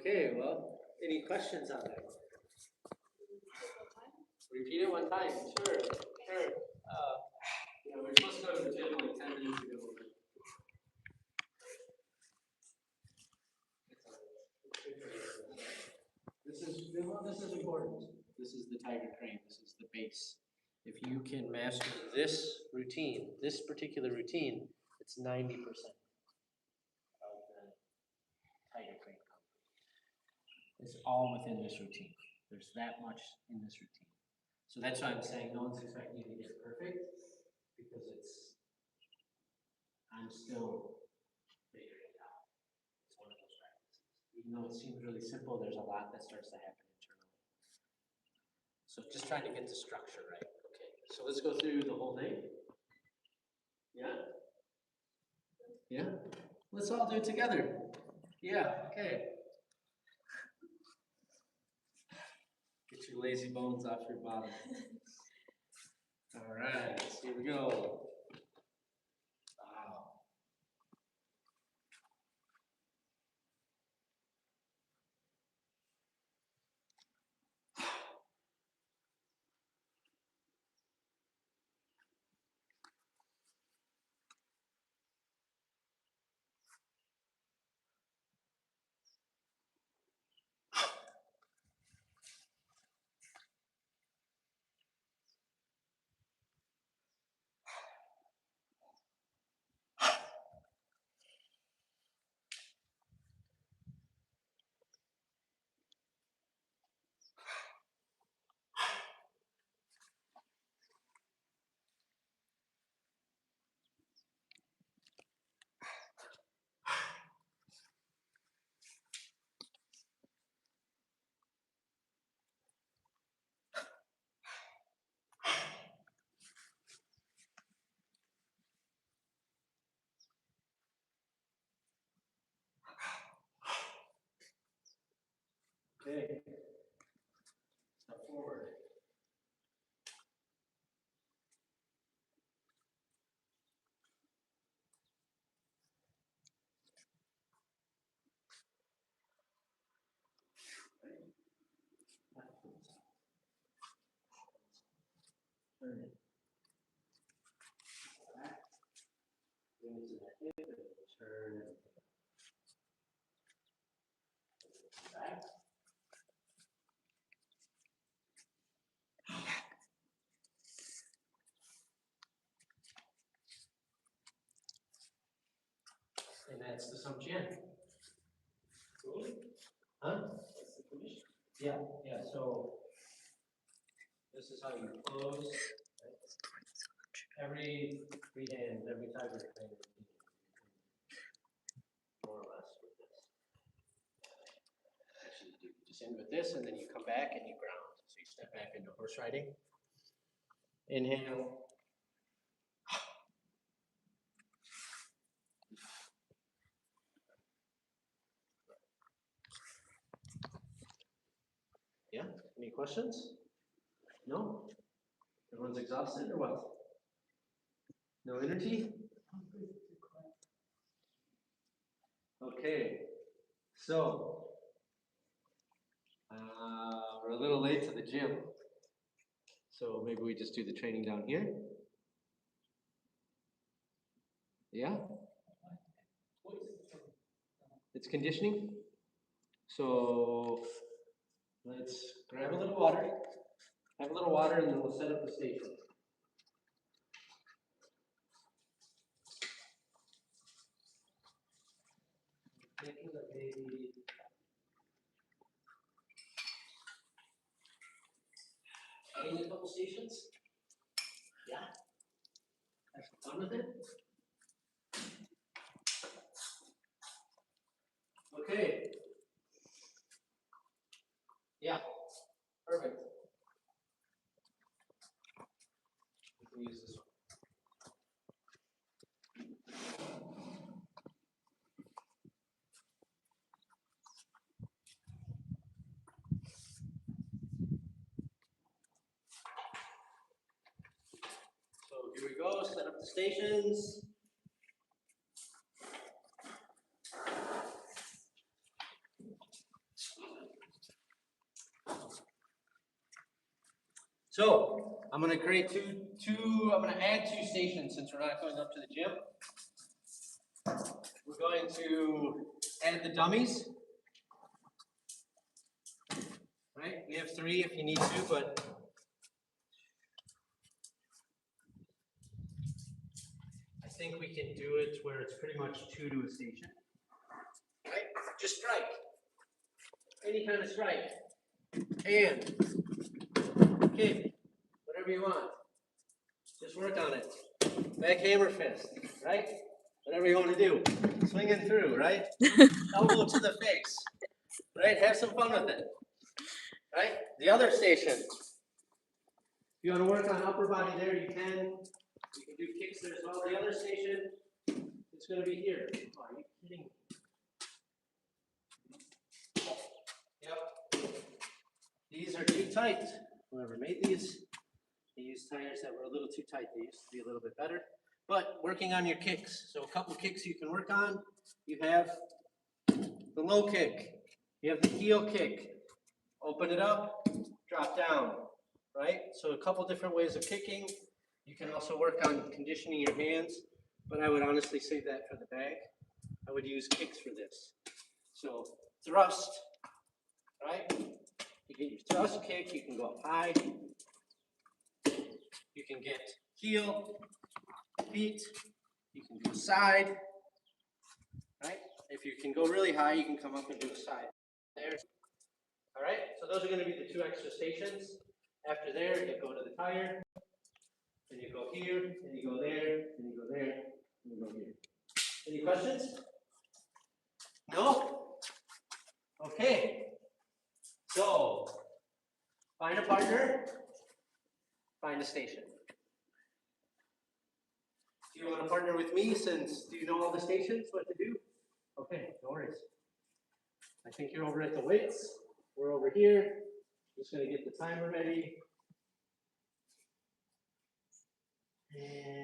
Okay, well, any questions on that? Repeat it one time, sure, sure. Yeah, we're supposed to go to the gym like 10 minutes ago. This is important. This is the tiger crane. This is the base. If you can master this routine, this particular routine, it's 90% of the tiger crane. It's all within this routine. There's that much in this routine. So that's why I'm saying no one's expecting you to get perfect, because I'm still figuring it out. It's one of those practices. Even though it seems really simple, there's a lot that starts to happen internally. So just trying to get the structure right. Okay, so let's go through the whole thing. Yeah? Yeah? Let's all do it together. Yeah, okay. Get your lazy bones off your bottom. All right, here we go. Wow. Okay. Step forward. Turn it. Back. Bring it to the hip and turn it. Back. And that's the sum chin. Cool. Huh? That's the finish? Yeah, yeah, so this is how you close. Right? Every free hand, every tiger crane routine, more or less with this. Actually, you just end with this, and then you come back and you ground. So you step back into horse riding. Inhale. Yeah, any questions? No? Everyone's exhausted or what? No energy? Okay, so we're a little late to the gym. So maybe we just do the training down here. Yeah? It's conditioning. So let's grab a little water, have a little water, and then we'll set up the station. Thinking that maybe adding a couple stations. Yeah. Have some fun with it. Okay. Yeah. Perfect. We can use this one. go, set up the stations. So I'm going to create I'm going to add 2 stations since we're not going up to the gym. We're going to add the dummies. Right? We have 3 if you need to, but I think we can do it where it's pretty much 2 to a station. Right? Just strike. Any kind of strike. Hand. Kick. Whatever you want. Just work on it. Back hammer fist. Right? Whatever you want to do. Swinging through, right? Elbow to the face. Right? Have some fun with it. Right? The other station. If you want to work on upper body there, you can. You can do kicks there as well. The other station is going to be here. Oh, are you kidding me? Yep. These are too tight. Whoever made these, they used tires that were a little too tight. They used to be a little bit better. But working on your kicks. So a couple kicks you can work on. You have the low kick. You have the heel kick. Open it up, drop down. Right? So a couple different ways of kicking. You can also work on conditioning your hands, but I would honestly save that for the bag. I would use kicks for this. So thrust, right? You get your thrust kick, you can go up high. You can get heel, feet, you can do side, right? If you can go really high, you can come up and do a side. There. All right, so those are going to be the 2 extra stations. After there, you go to the tire, and you go here, and you go there, and you go there, and you go here. Any questions? No? Okay. So, find a partner, find a station. Do you want to partner with me since, do you know all the stations, what to do? Okay, no worries. I think you're over at the weights. We're over here. Just going to get the timer ready. And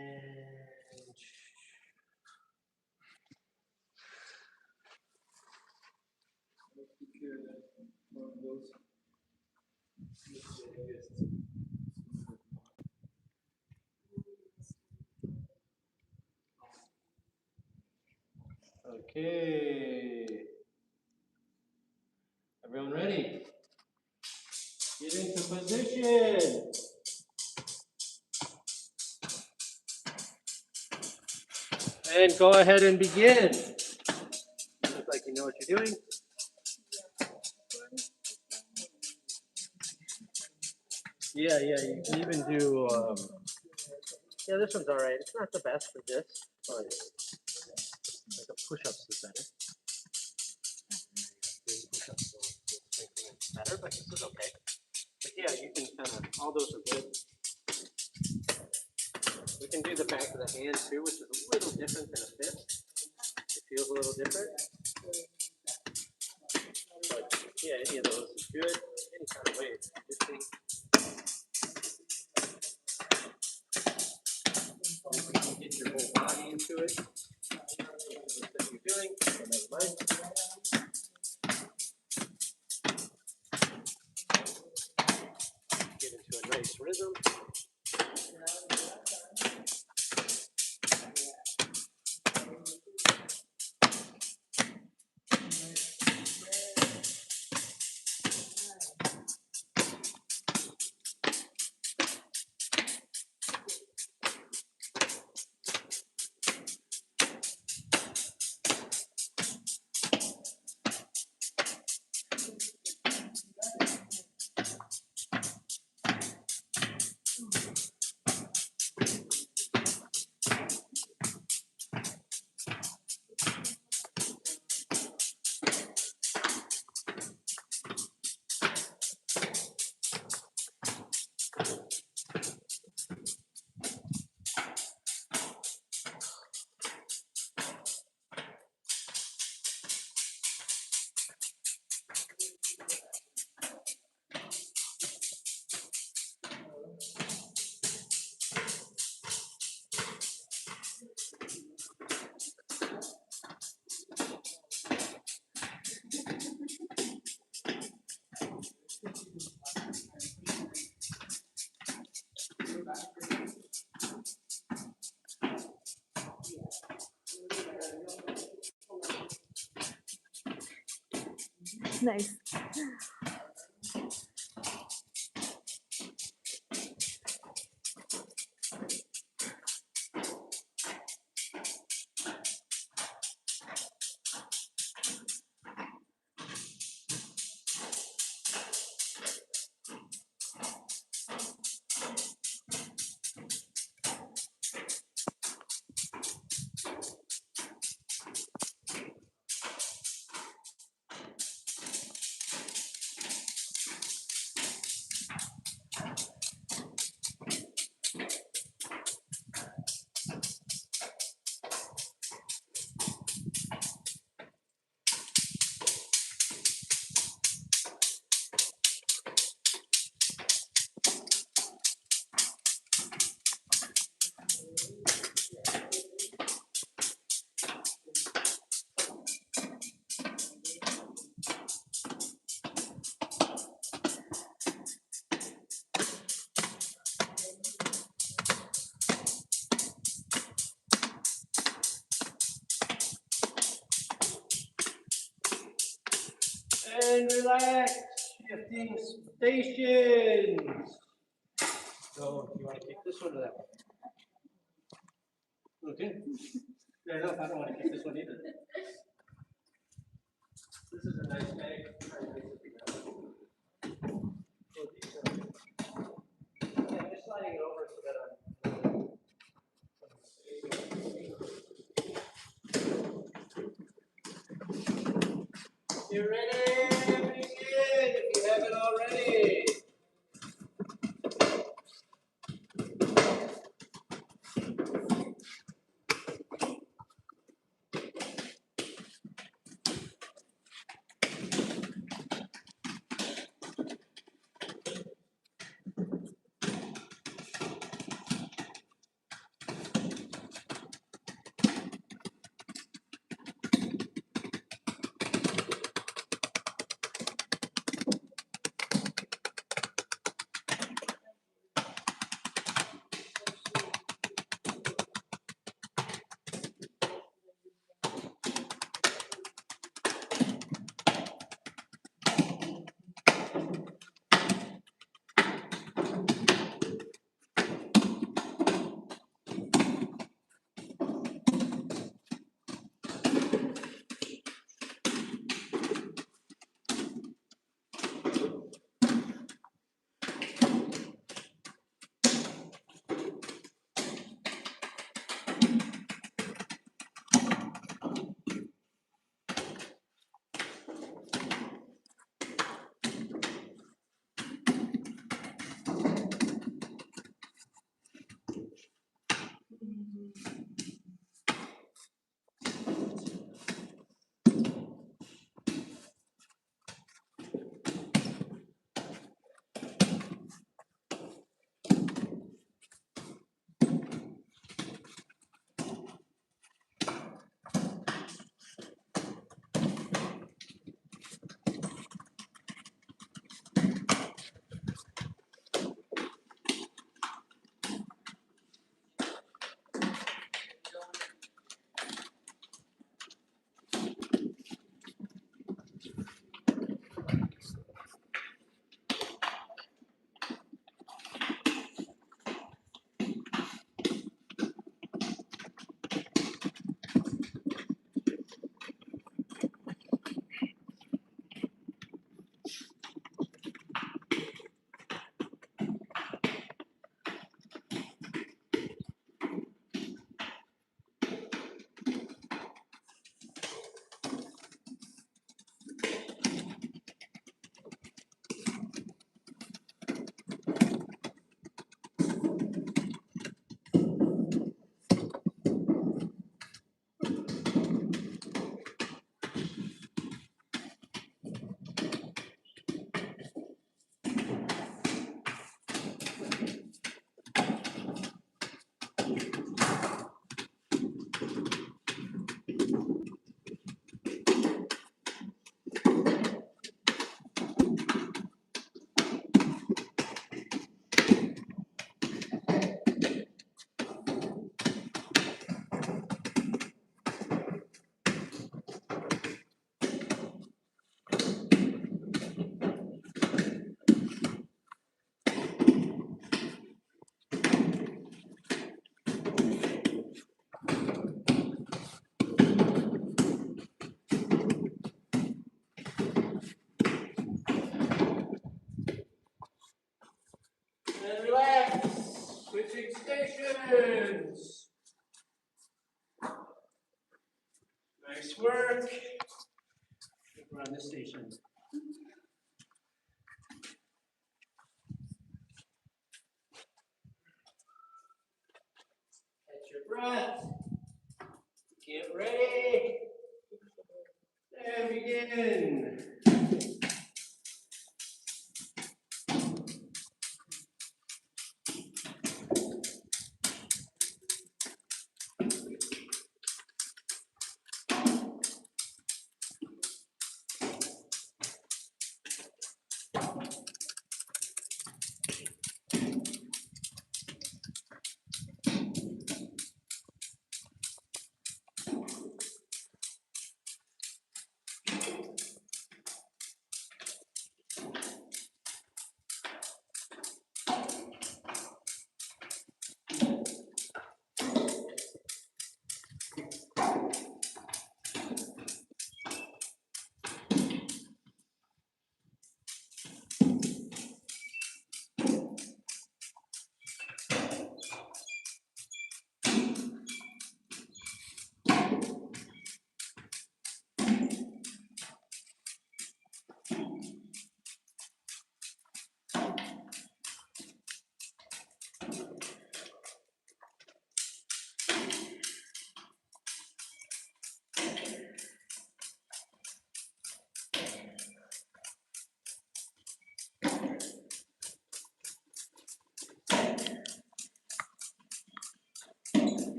okay. Everyone ready? Get into position. And go ahead and begin. You look like you know what you're doing. Yeah, you can even do, yeah, this one's all right. It's not the best for this, but like a push-ups is better. Doing push-ups is better, but this is okay. But yeah, you can kind of, all those are good. We can do the back of the hand too, which is a little different than a fist. It feels a little different. But yeah, any of those is good. Any kind of way it's interesting. You can get your whole body into it. That you're doing, so never mind. Get into a nice rhythm. Nice. And relax, shifting stations. So, you want to kick this one or that one? Okay. Fair enough, I don't want to kick this one either. This is a nice bag. So these are, yeah, I'm just sliding it over so that I'm. You ready? Begin if you haven't already. And relax. Switching stations. Nice work. We're on this station. Catch your breath. Get ready. And begin.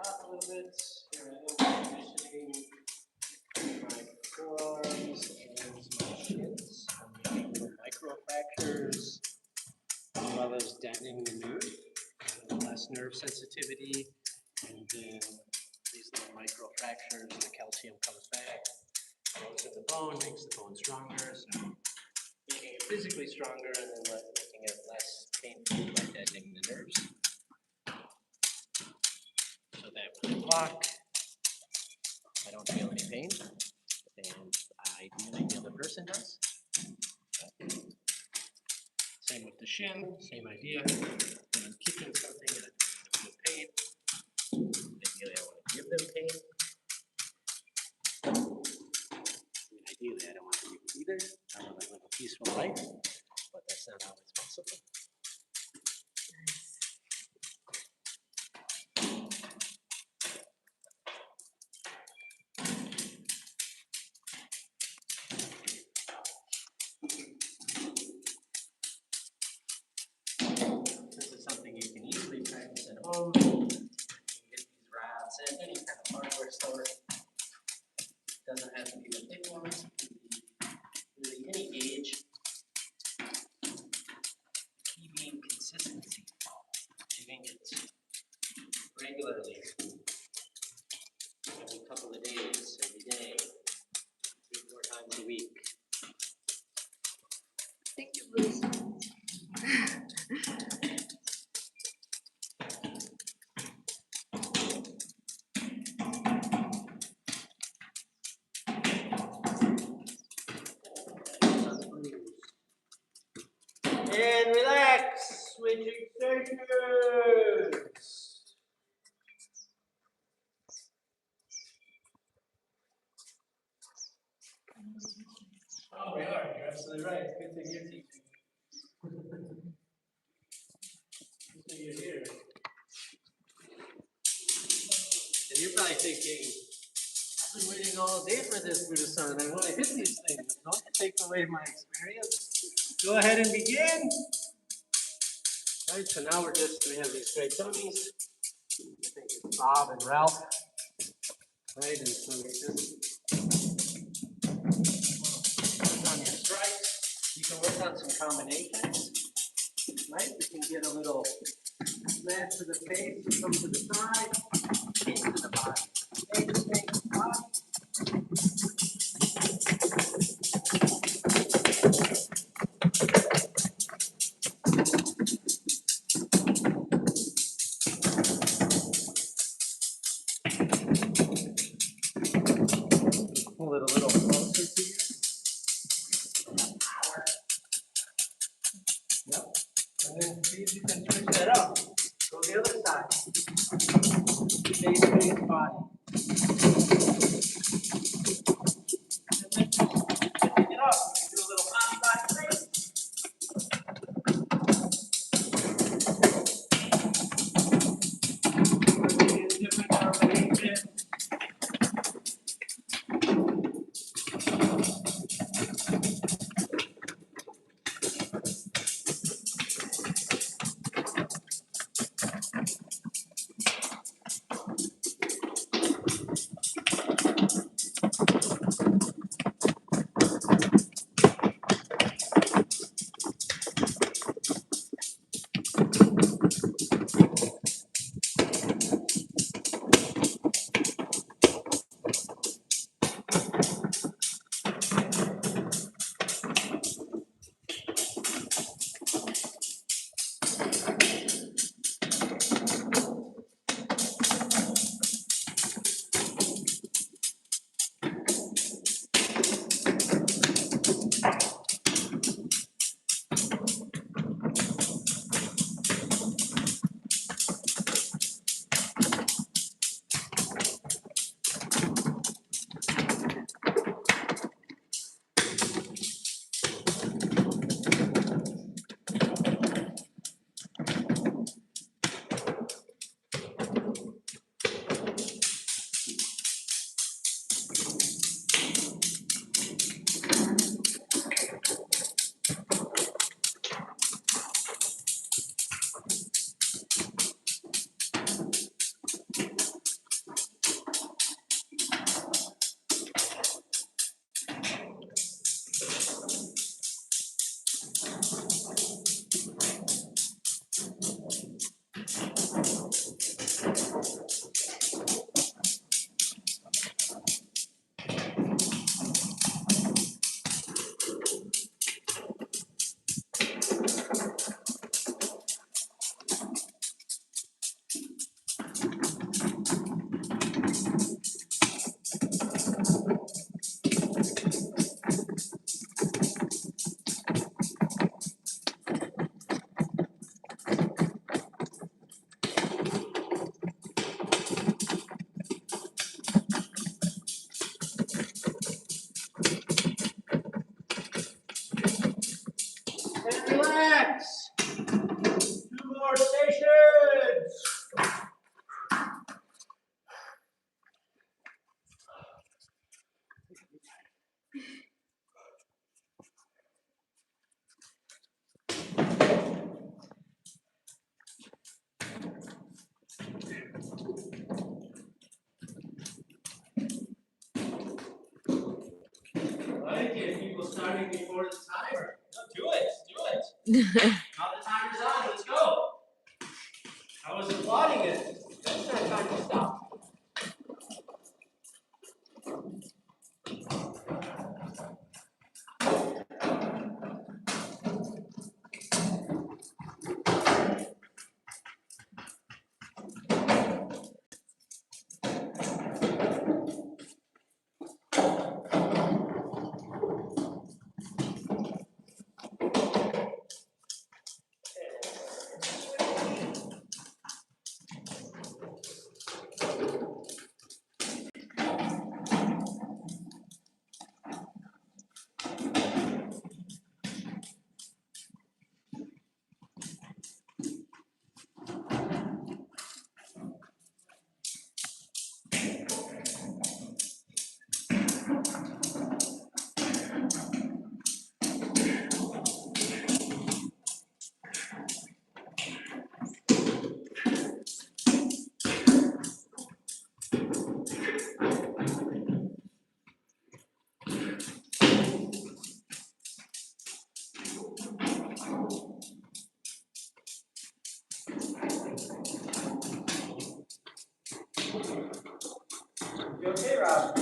A little bit. Here I am positioning my forearms and my shins. I'm making little micro fractures as well as deadening the nerve, less nerve sensitivity, and then these little micro fractures, the calcium comes back, goes in the bone, makes the bone stronger, so making it physically stronger and then making it less painful by deadening the nerves. So that when I walk, I don't feel any pain, and ideally the other person does. Same with the shin, same idea. When I'm kicking something and I feel pain, ideally I want to give them pain. Ideally I don't want to give it either. I want to live a peaceful life, but that's not always possible. This is something you can easily practice at home. You can get these rods at any kind of hardware store. It doesn't have to be the big ones. It can be really any age. Key being consistency. Doing it regularly. Every couple of days, every day, 3-4 times a week. Thank you, Bruce. And relax, switching stations. Oh, we are. You're absolutely right. Good thing you're teaching. Good thing you're here. And you're probably thinking, I've been waiting all day for this, Buddha-san. I want to hit these things. Don't take away my experience. Go ahead and begin. Right, so now we have these great dummies. I think it's Bob and Ralph. Right, and so we just work on your strikes. You can work on some combinations. Right, we can get a little slant to the face, come to the side, kick to the body. Face, body. body. And then just lifting it up. You can do a little outside raise. Different variation. And relax. 2 more stations. I get people starting before the timer. No, do it. Now the timer's on. Let's go. I was applauding it. That's not time to stop. You okay, Rob?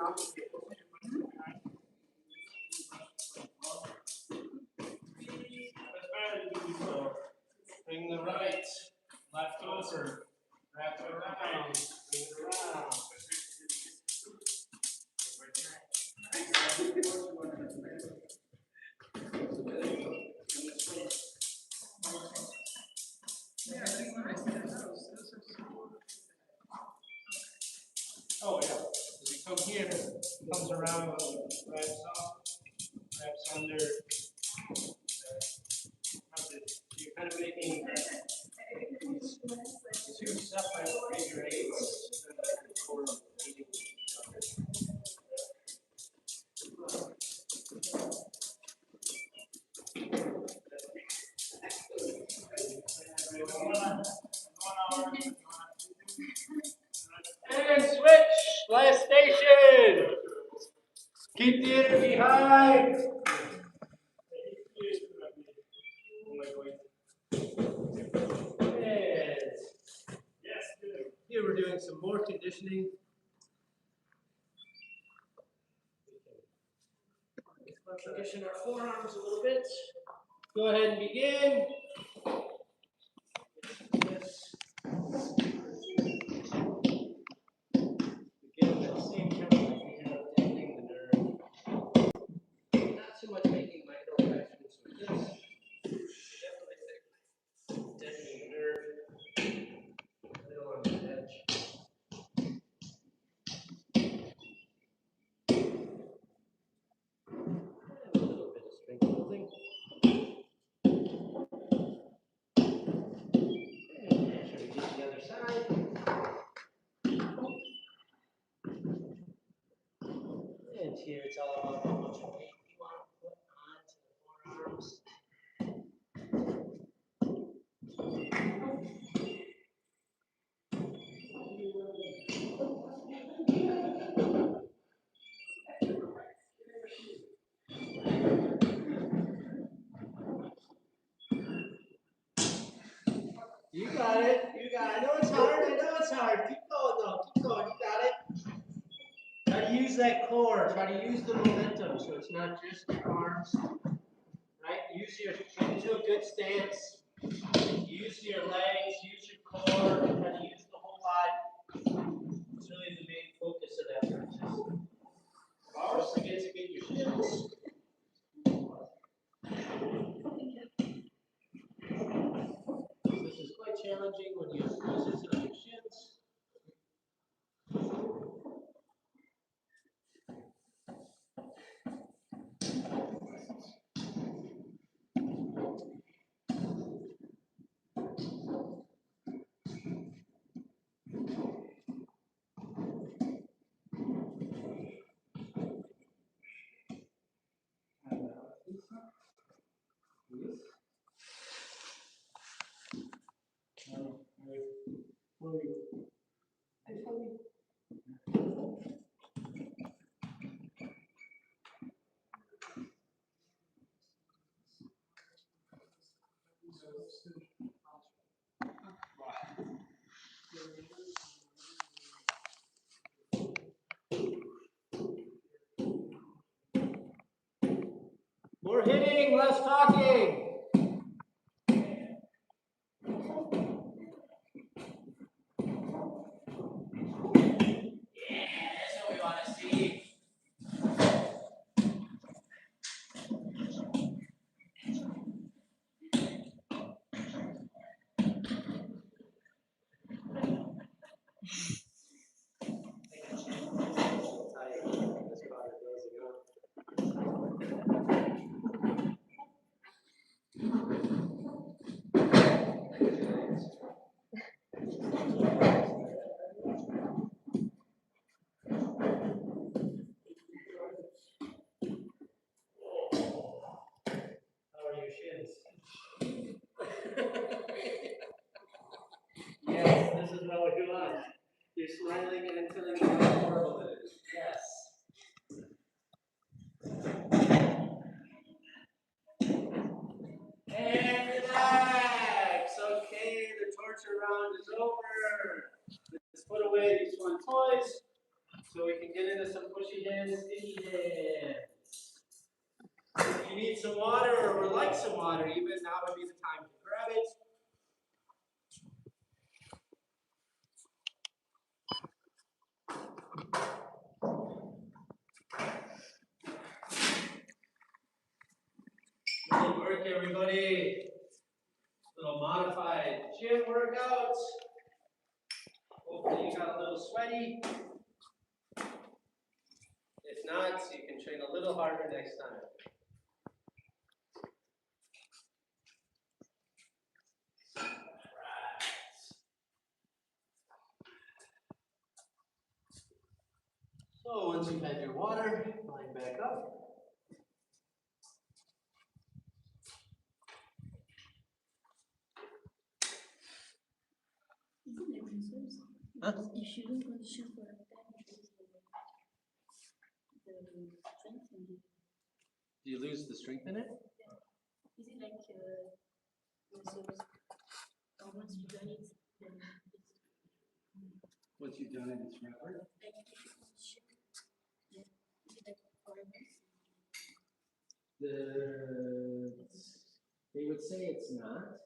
complicated. Bring the right, left over, wrap it around, bring it around. Oh yeah, as you come here, comes around, wraps up, wraps under. You're kind of making these two separate figure eights for eating each other. And switch, last station. Keep the energy high. Here we're doing some more conditioning. Let's condition our forearms a little bit. Go ahead and begin. Yes. Begin at the same time we have deadening the nerve. Not so much making micro-corrections with this. Definitely deadening the nerve. A little on the edge. And a little bit of strength building. And make sure we get the other side. And here it's all about how much weight you want to put onto the forearms. You got it. You got it. I know it's hard. I know it's hard. Keep going though. Keep going. You got it. Try to use that core. Try to use the momentum so it's not just your arms. Right? Get into a good stance. Use your legs. Use your core. Try to use the whole body. It's really the main focus of that practice. Don't forget to get your shins. This is quite challenging when you have bruises on your shins. More hitting, less talking. Yes, this is what we want. You're smiling and telling me how horrible it is. Yes. And relax. Okay, the torture round is over. Let's put away these fun toys. So we can get into some pushy hands, sticky hands. If you need some water or would like some water, even now would be the time to grab it. Good work, everybody. Little modified gym workouts. Hopefully you got a little sweaty. If not, you can train a little harder next time. So once you've had your water, line back up. Huh? You shouldn't condition for a time the strength in it. Do you lose the strength in it? Is it like muscles? Or once you done it, then Once you've done it, it's forever. like if you condition, yeah, is it like forever? They would say it's not,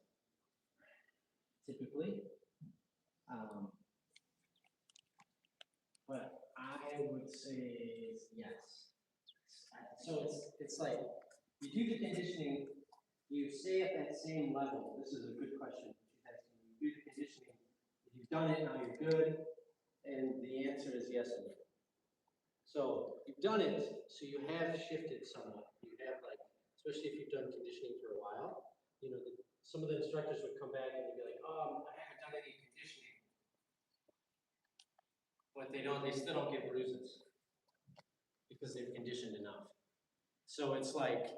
typically. But I would say yes. So it's like you do the conditioning, you stay at that same level. This is a good question. You do the conditioning. If you've done it, now you're good. And the answer is yes and no. So you've done it, so you have shifted somewhat. You have like, especially if you've done conditioning for a while, you know, some of the instructors would come back and they'd be like, oh, I haven't done any conditioning. What they don't, they still don't get bruises because they've conditioned enough. So it's like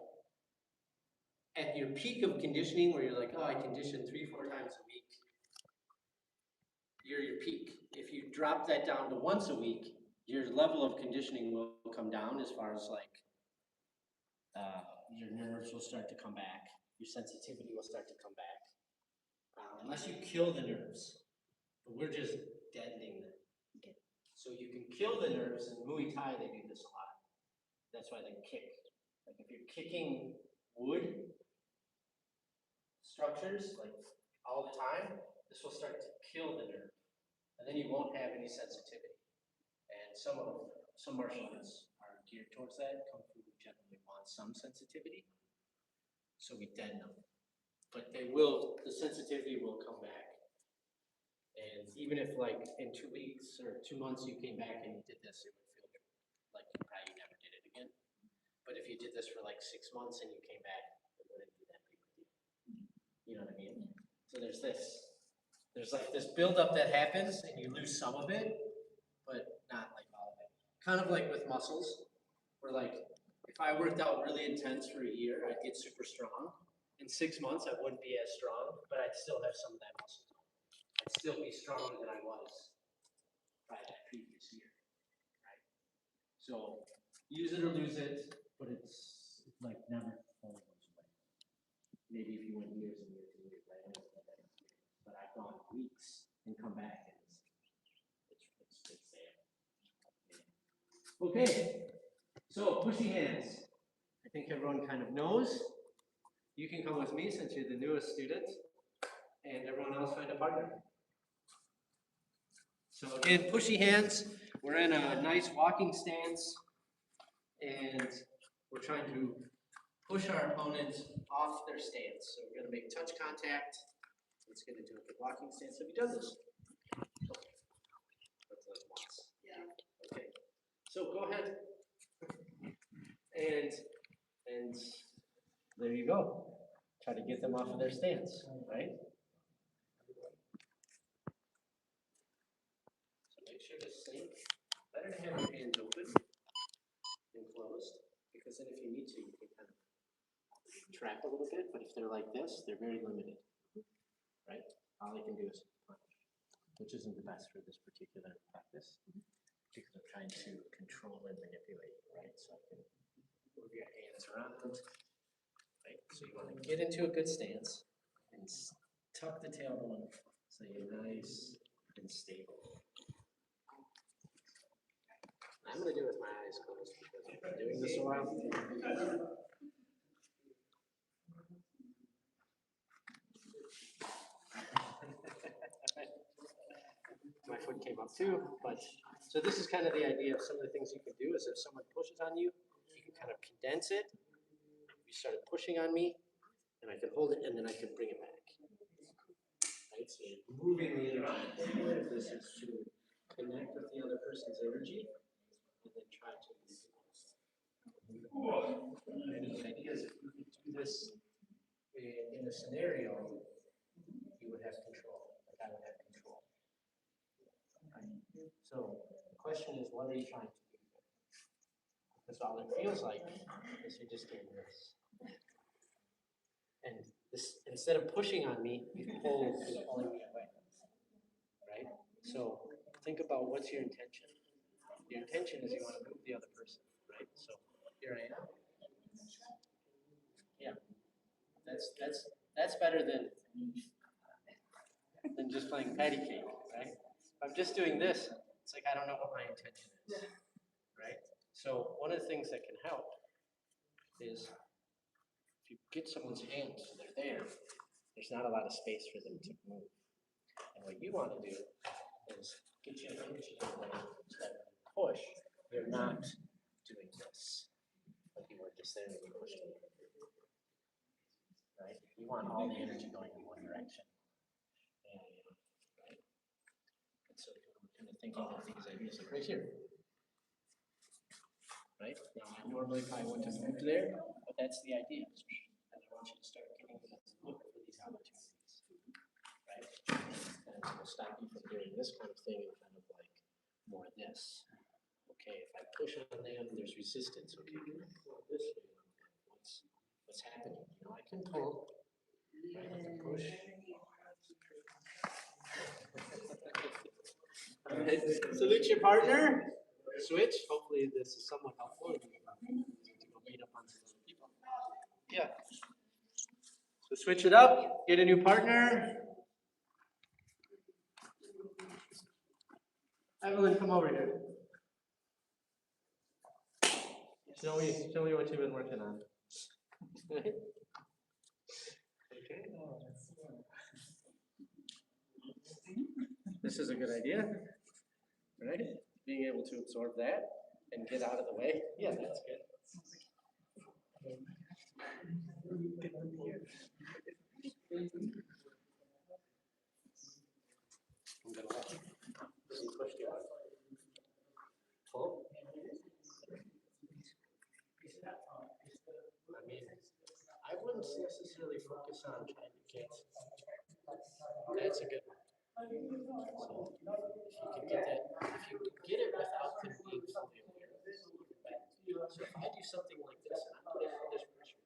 at your peak of conditioning where you're like, oh, I condition 3-4 times a week, you're your peak. If you drop that down to once a week, your level of conditioning will come down as far as like your nerves will start to come back, your sensitivity will start to come back. Unless you kill the nerves, but we're just deadening them. Okay. So you can kill the nerves, and Muay Thai, they do this a lot. That's why they kick. Like if you're kicking wood structures, like all the time, this will start to kill the nerve. And then you won't have any sensitivity. And some martial arts are geared towards that. Kung Fu generally wants some sensitivity. So we deaden them. But the sensitivity will come back. And even if like in 2 weeks or 2 months you came back and you did this, it would feel like you probably never did it again. But if you did this for like 6 months and you came back, it wouldn't be that big of a deal. You know what I mean? So there's like this buildup that happens and you lose some of it, but not like all of it. Kind of like with muscles, where like if I worked out really intense for a year, I'd get super strong. In 6 months, I wouldn't be as strong, but I'd still have some of that muscle. I'd still be stronger than I was by that previous year, right? So use it or lose it, but it's like never fully goes away. Maybe if you went years and years and years, right? But I've gone weeks and come back and it's there. Okay, so pushy hands. I think everyone kind of knows. You can come with me since you're the newest student, and everyone else find a partner. So again, pushy hands. We're in a nice walking stance, and we're trying to push our opponent off their stance. So we're going to make touch contact. Let's get into a good walking stance. Have you done this? Okay. That's like once. Yeah. Okay. So go ahead. And there you go. Try to get them off of their stance, right? So make sure to sink. Better to have your hands open and closed, because then if you need to, you can kind of trap a little bit, but if they're like this, they're very limited, right? All they can do is punch, which isn't the best for this particular practice, because I'm trying to control and manipulate, right? So I can move your hands around, right? So you want to get into a good stance and tuck the tailbone so you're nice and stable. I'm going to do it with my eyes closed because I've been doing this a while. My foot came up too, but so this is kind of the idea of some of the things you can do is if someone pushes on you, you can kind of condense it. You started pushing on me, and I can hold it, and then I can bring it back. Right, so you're moving the energy. This is to connect with the other person's energy, and then try to move it. And the idea is if you could do this in a scenario, you would have control, like I would have control. So the question is, what are you trying to do? Because all it feels like is you're just doing this. And this, instead of pushing on me, you're pulling me away. Right? So think about what's your intention. Your intention is you want to move the other person, right? So here I am. Yeah. That's better than just playing patty cake, right? If I'm just doing this, it's like I don't know what my intention is. Right? So one of the things that can help is if you get someone's hand so they're there, there's not a lot of space for them to move. And what you want to do is get your energy in there so that when you push, you're not doing this. Like you were just there and you pushed me. Right? You want all the energy going in one direction. Right? And so I'm kind of thinking of these ideas like right here. Right? Now, I normally probably wouldn't have moved there, but that's the idea. And I want you to start getting to look for these opportunities. Right? And it's going to stop you from doing this kind of thing and kind of like more this. Okay, if I push on them, there's resistance. Okay, can I pull this way? What's happening? You know, I can pull. Right? I can push. All right. Salute your partner. Switch. Hopefully this is somewhat helpful. You can go meet up on some other people. Yeah. So switch it up. Get a new partner. Evelyn, come over here. Show me what you've been working on. Okay. This is a good idea, right? Being able to absorb that and get out of the way. Yeah, that's good. I'm gonna let you push you out. Pull. I mean, I wouldn't necessarily focus on trying to get. That's a good one. So if you can get that, if you can get it without them being fully aware. So if I do something like this and I put it under this pressure,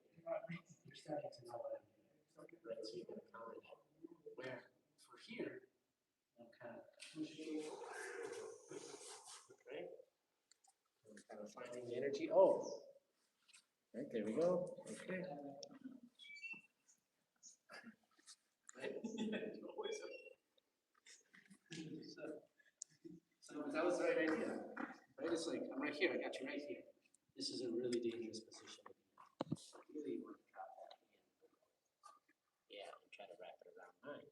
you're starting to know what I'm doing. Right? So you're gonna counter that. Where for here, I'm kind of pushing. Right? I'm kind of finding the energy. Oh. Right, there we go. Okay. Right? So that was the right idea. Right? It's like, I'm right here, I got you right here. This is a really dangerous position. Really want to drop that in. Yeah, and try to wrap it around mine.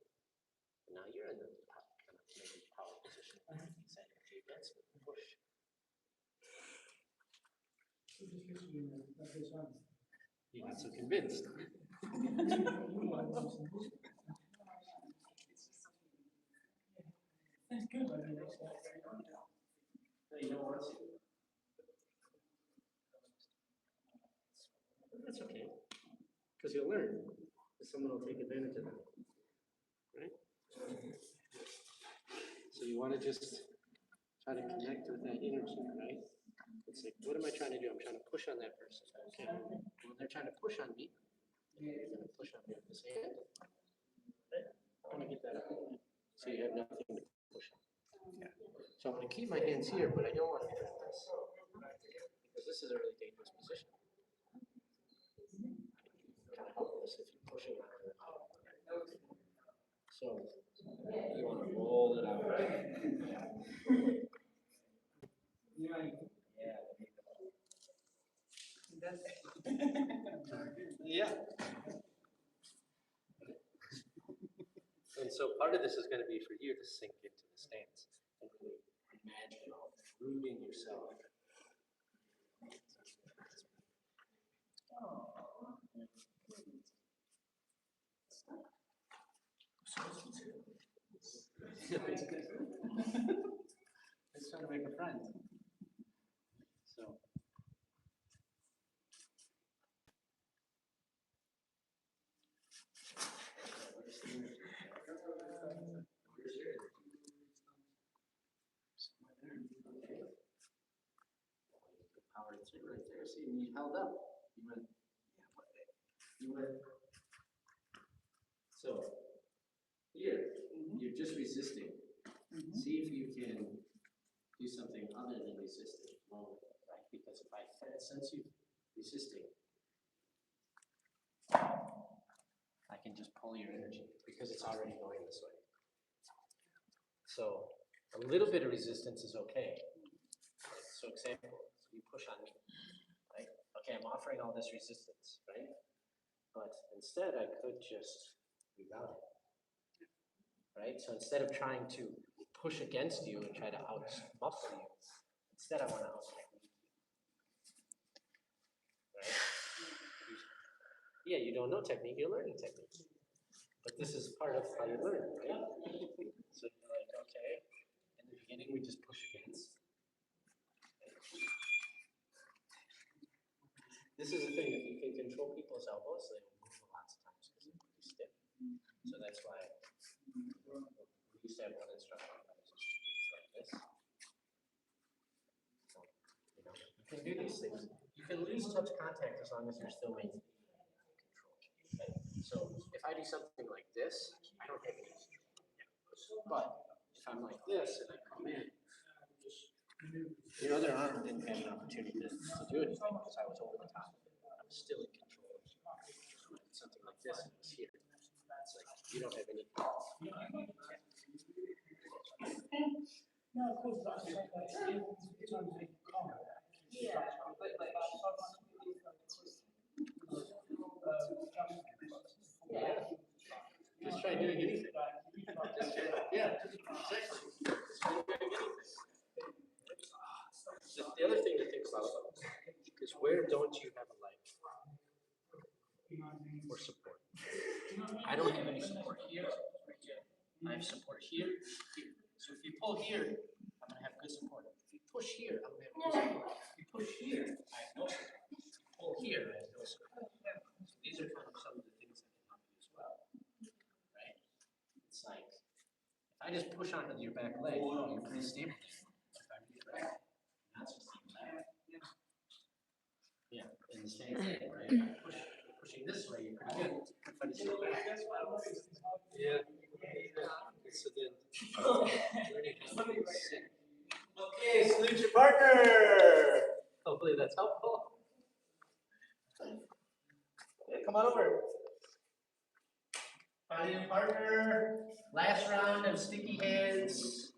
And now you're in the top, kind of maybe power position. Use that energy against me. Push. You're not so convinced. That's good. No, you don't want to. That's okay. Because you'll learn. Because someone will take advantage of that. Right? So you want to just try to connect with that energy, right? It's like, what am I trying to do? I'm trying to push on that person. Okay. When they're trying to push on me, you're going to push on me with this hand. Right? I want to get that out of the way. So you have nothing to push on. Yeah. So I'm going to keep my hands here, but I don't want to do this. Because this is a really dangerous position. Kind of helpless if you're pushing on it. So you want to roll it out. So part of this is going to be for you to sink into the stance and really imagine rooting yourself. Let's try to make a friend. So. Power through right there. See, you held up. You went. You went. So here, you're just resisting. See if you can do something other than resisting. Well, right? Because if I sense you resisting, I can just pull your energy because it's already going this way. So a little bit of resistance is okay. So example, you push on me, right? Okay, I'm offering all this resistance, right? But instead I could just reroute it, right? So instead of trying to push against you and try to out-muscle you, instead I want to out-technique you, right? Yeah, you don't know technique, you're learning technique. But this is part of how you learn, right? So you're like, okay, in the beginning we just push against. This is the thing, if you can control people's elbows, they will move lots of times because they're pretty stiff. So that's why we used to have one instructor that was just things like this. So, you know, you can do these things. You can lose touch contact as long as you're still maintaining control. Okay? So if I do something like this, I don't have any. But if I'm like this and I come in, your other arm didn't have an opportunity to do anything because I was over the top of it. I was still in control. Something like this, and it's here. It's like you don't have any. Yeah. Just try doing anything. Just try, yeah, exactly. Just try doing anything. The other thing to think about is where don't you have a leg or support? I don't have any support here. I have support here, here. So if you pull here, I'm going to have good support. If you push here, I'm going to have good support. If you push here, I have no support. If you pull here, I have no support. So these are kind of some of the things that can help you as well, right? It's like, if I just push onto your back leg, you're pretty stable. If I retract, not so stable. Yeah, and the same thing, right? Pushing this way, you're pretty good. If I just go back, yeah. So then, okay, salute your partner. Hopefully that's helpful. Yeah, come on over. Find your partner. Last round of sticky hands.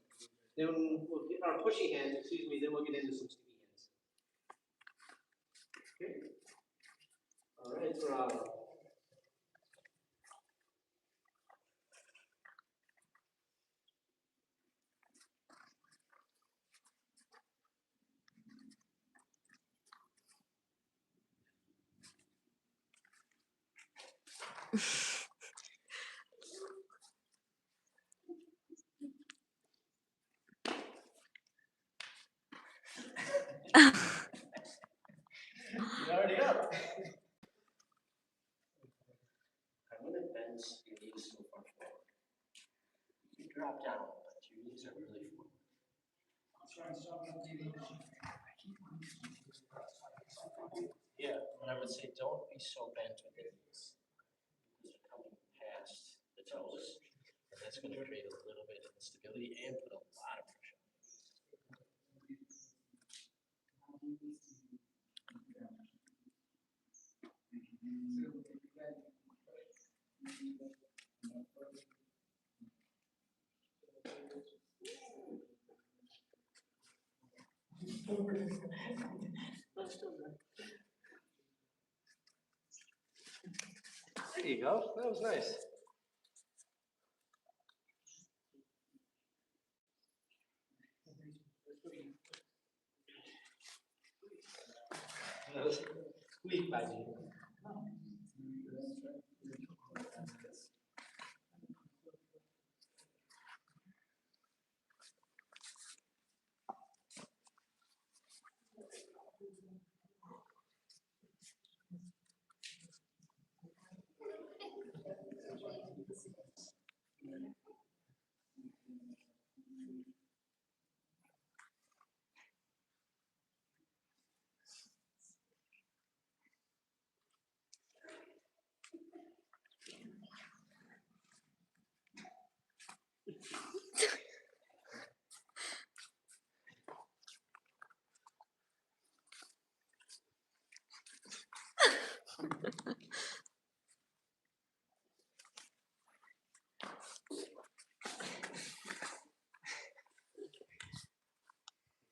Then we'll get our pushy hands, excuse me, then we'll get into some sticky hands. Okay. All right, Rob. You're already up. I'm going to bend your knees so far forward. You drop down, but your knees are really forward. Yeah, and I would say don't be so bent with your knees because they're coming past the toes, and that's going to create a little bit of instability and put a lot of pressure on the knees. There you go. That was nice. Weak by me.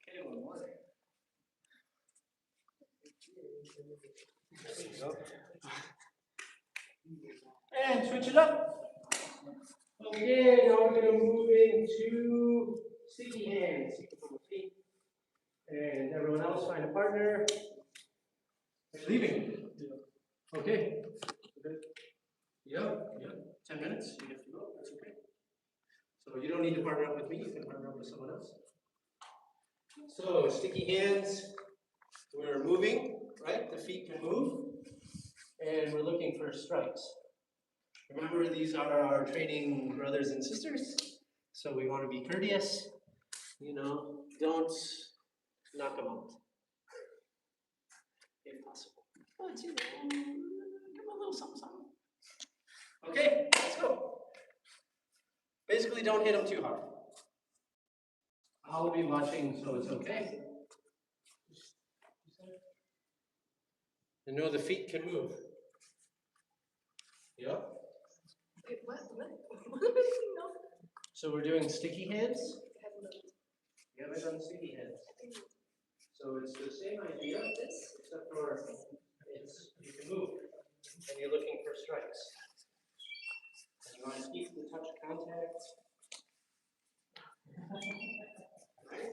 Okay, one more. There you go. And switch it up. Okay, now we're going to move into sticky hands. You can put your feet. And everyone else find a partner. Are you leaving? Okay. Yep. 10 minutes. You have to go. That's okay. So you don't need to partner up with me. You can partner up with someone else. So sticky hands. We're moving, right? The feet can move. And we're looking for strikes. Remember, these are our training brothers and sisters. So we want to be courteous. You know, don't knock them out. If possible. But, you know, give them a little something, something. Okay, let's go. Basically, don't hit them too hard. I'll be watching, so it's okay. And know the feet can move. Yep. Wait, what? No. So we're doing sticky hands. You haven't done sticky hands. So it's the same idea, except for you can move, and you're looking for strikes. And you want to keep the touch contact. Right?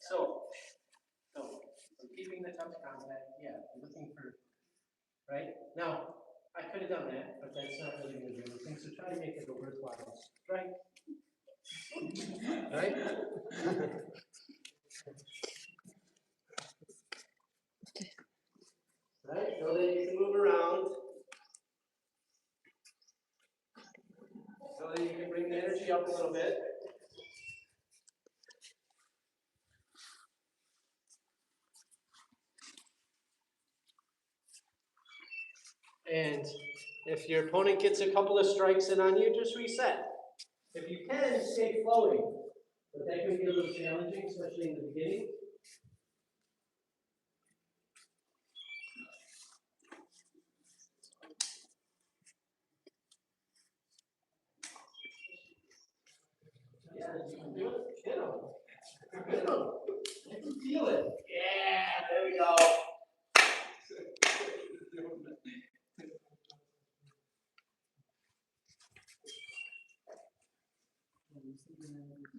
So I'm keeping the touch contact. Yeah, I'm looking for. Right now, I could have done that, but that's not really going to do anything. So try to make it a worthwhile strike. Right? Right? Know that you can move around. Know that you can bring the energy up a little bit. And if your opponent gets a couple of strikes in on you, just reset. If you can, stay flowing. But that can be a little challenging, especially in the beginning. Yeah, you can do it. Hit them. Hit them. You can feel it. Yeah, there we go.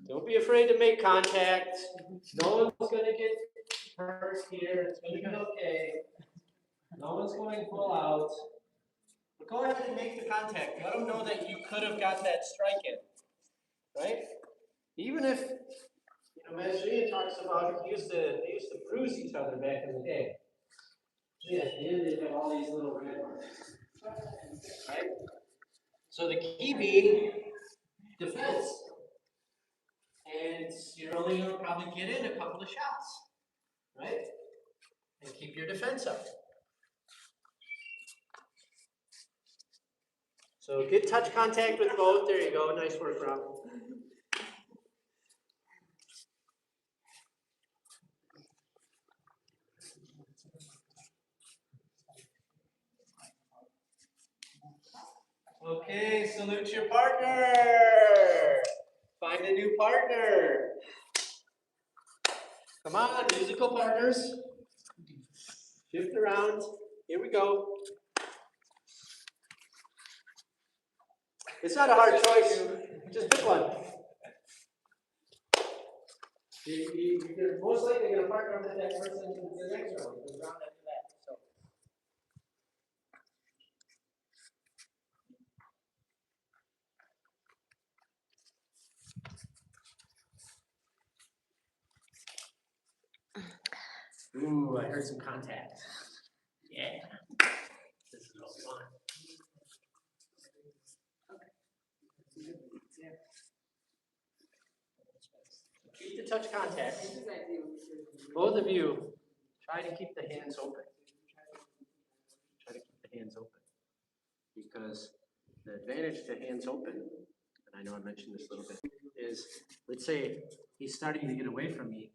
Don't be afraid to make contact. No one's going to get hurt here. It's going to be okay. No one's going full out. But go ahead and make the contact. Let them know that you could have got that strike in. Right? Even if, Master talks about they used to bruise each other back in the day. Yeah, at the end they have all these little red marks. Right? So the key being defense. And you're only going to probably get in a couple of shots. Right? And keep your defense up. So get touch contact with both. There you go. Nice work, Rob. Okay, salute your partner. Find a new partner. Come on, musical partners. Shift around. Here we go. It's not a hard choice. Just pick one. You're most likely going to partner with that person in the next round, the round after that. So. Ooh, I heard some contact. Yeah. This is what we want. Keep the touch contact. Both of you, try to keep the hands open. Try to keep the hands open. Because the advantage to hands open, and I know I mentioned this a little bit, is let's say he's starting to get away from me,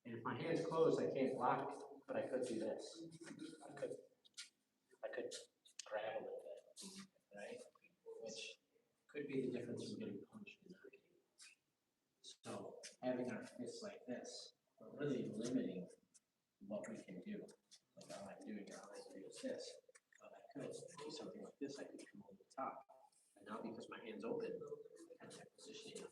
and if my hand's closed, I can't block, but I could do this. I could grab a little bit, right? Which could be the difference from getting punched and not getting punched. So having our fists like this, we're really limiting what we can do. Like all I'm doing now is this. But I could do something like this, I could come over the top. And now because my hand's open, I kind of have positioning.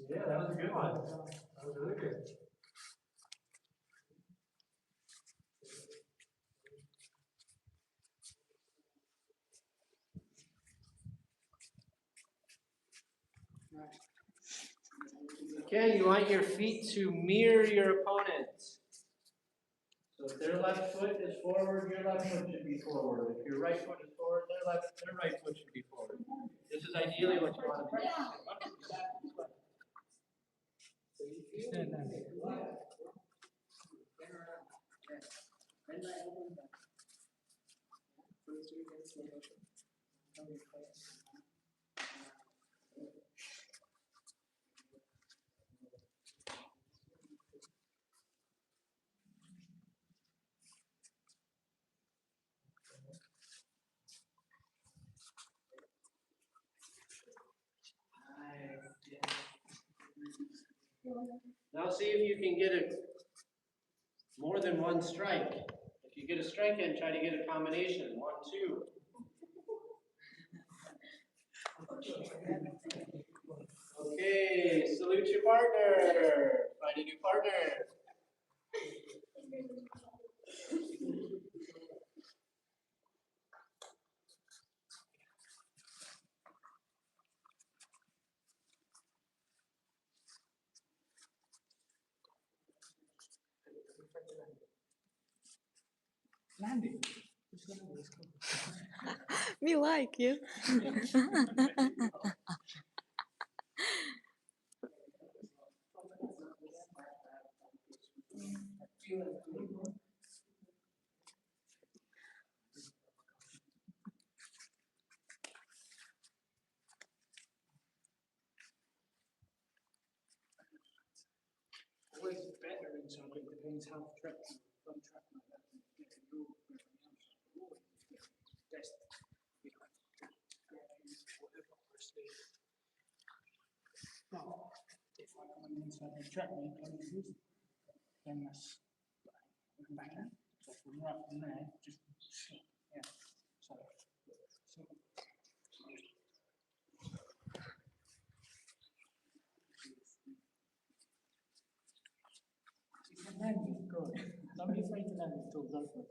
Yeah, that was a good one. That was really good. Okay, you want your feet to mirror your opponent. So if their left foot is forward, your left foot should be forward. If your right foot is forward, their right foot should be forward. This is ideally what you want to do. Now see if you can get more than one strike. If you get a strike in, try to get a combination. 1, 2. Okay, salute your partner. Find a new partner. Landing. Me like you. Always better in something, depends how track from track like that. Best. Whatever, obviously. But if I come inside the track, you can use it. then that's back in. So from right from there, just slip. Yeah. So you can land it, good. Don't be afraid to land it at all, go for it.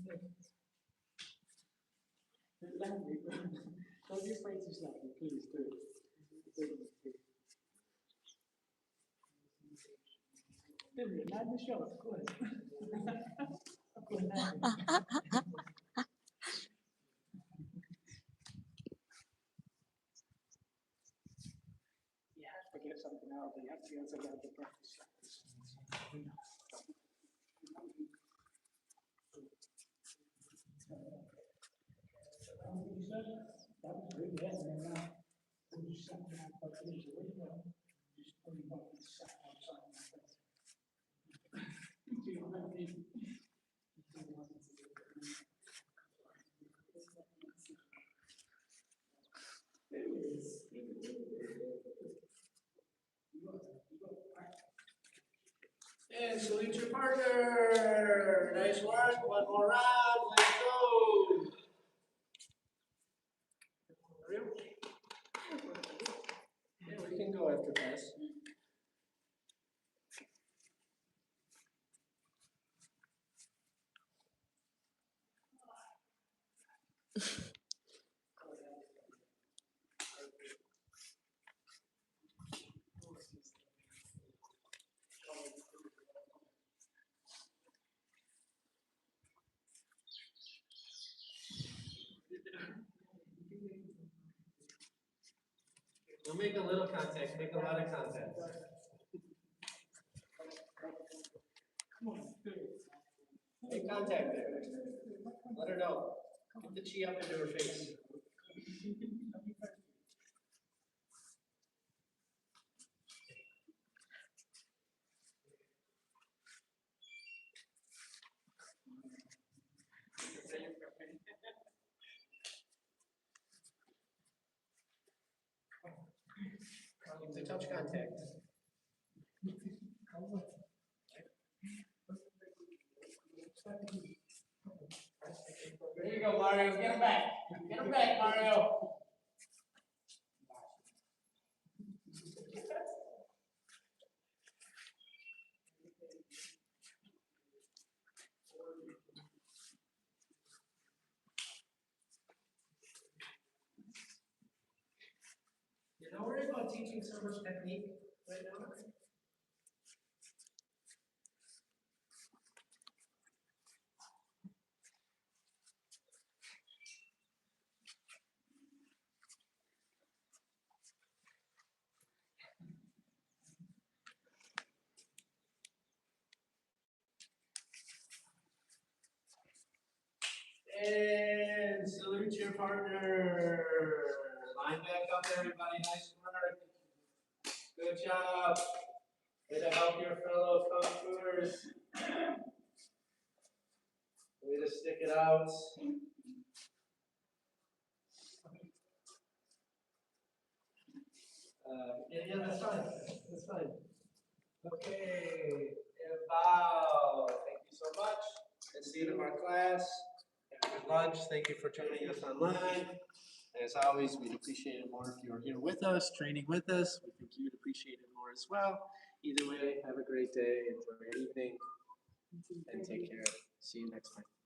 Good. Land it. Don't be afraid to slap it, please do it. Land the shot, of course. Of course, land it. You have to get something out of it. You have to be able to get the practice. That was good, yeah. And then when you sat down by the window, just put him up and sat outside my bed. Do you know what I mean? And salute your partner. Nice work. One more round. Let's go. Yeah, we can go after class. Don't make a little contact, make a lot of contact. Make contact there. Let her know. Get the chi up into her face. Keep the touch contact. There you go, Mario. Get him back. Get him back, Mario. You're not worried about teaching so much technique right now? And salute your partner. Line back up, everybody. Nice work. Good job. Way to help your fellow kung fuers. Way to stick it out. Yeah, that's fine. That's fine. Okay. And bow. Thank you so much. And see you in our class. Have a good lunch. Thank you for joining us online. As always, we'd appreciate it more if you were here with us, training with us. We think you'd appreciate it more as well. Either way, have a great day, enjoy your evening, and take care. See you next time.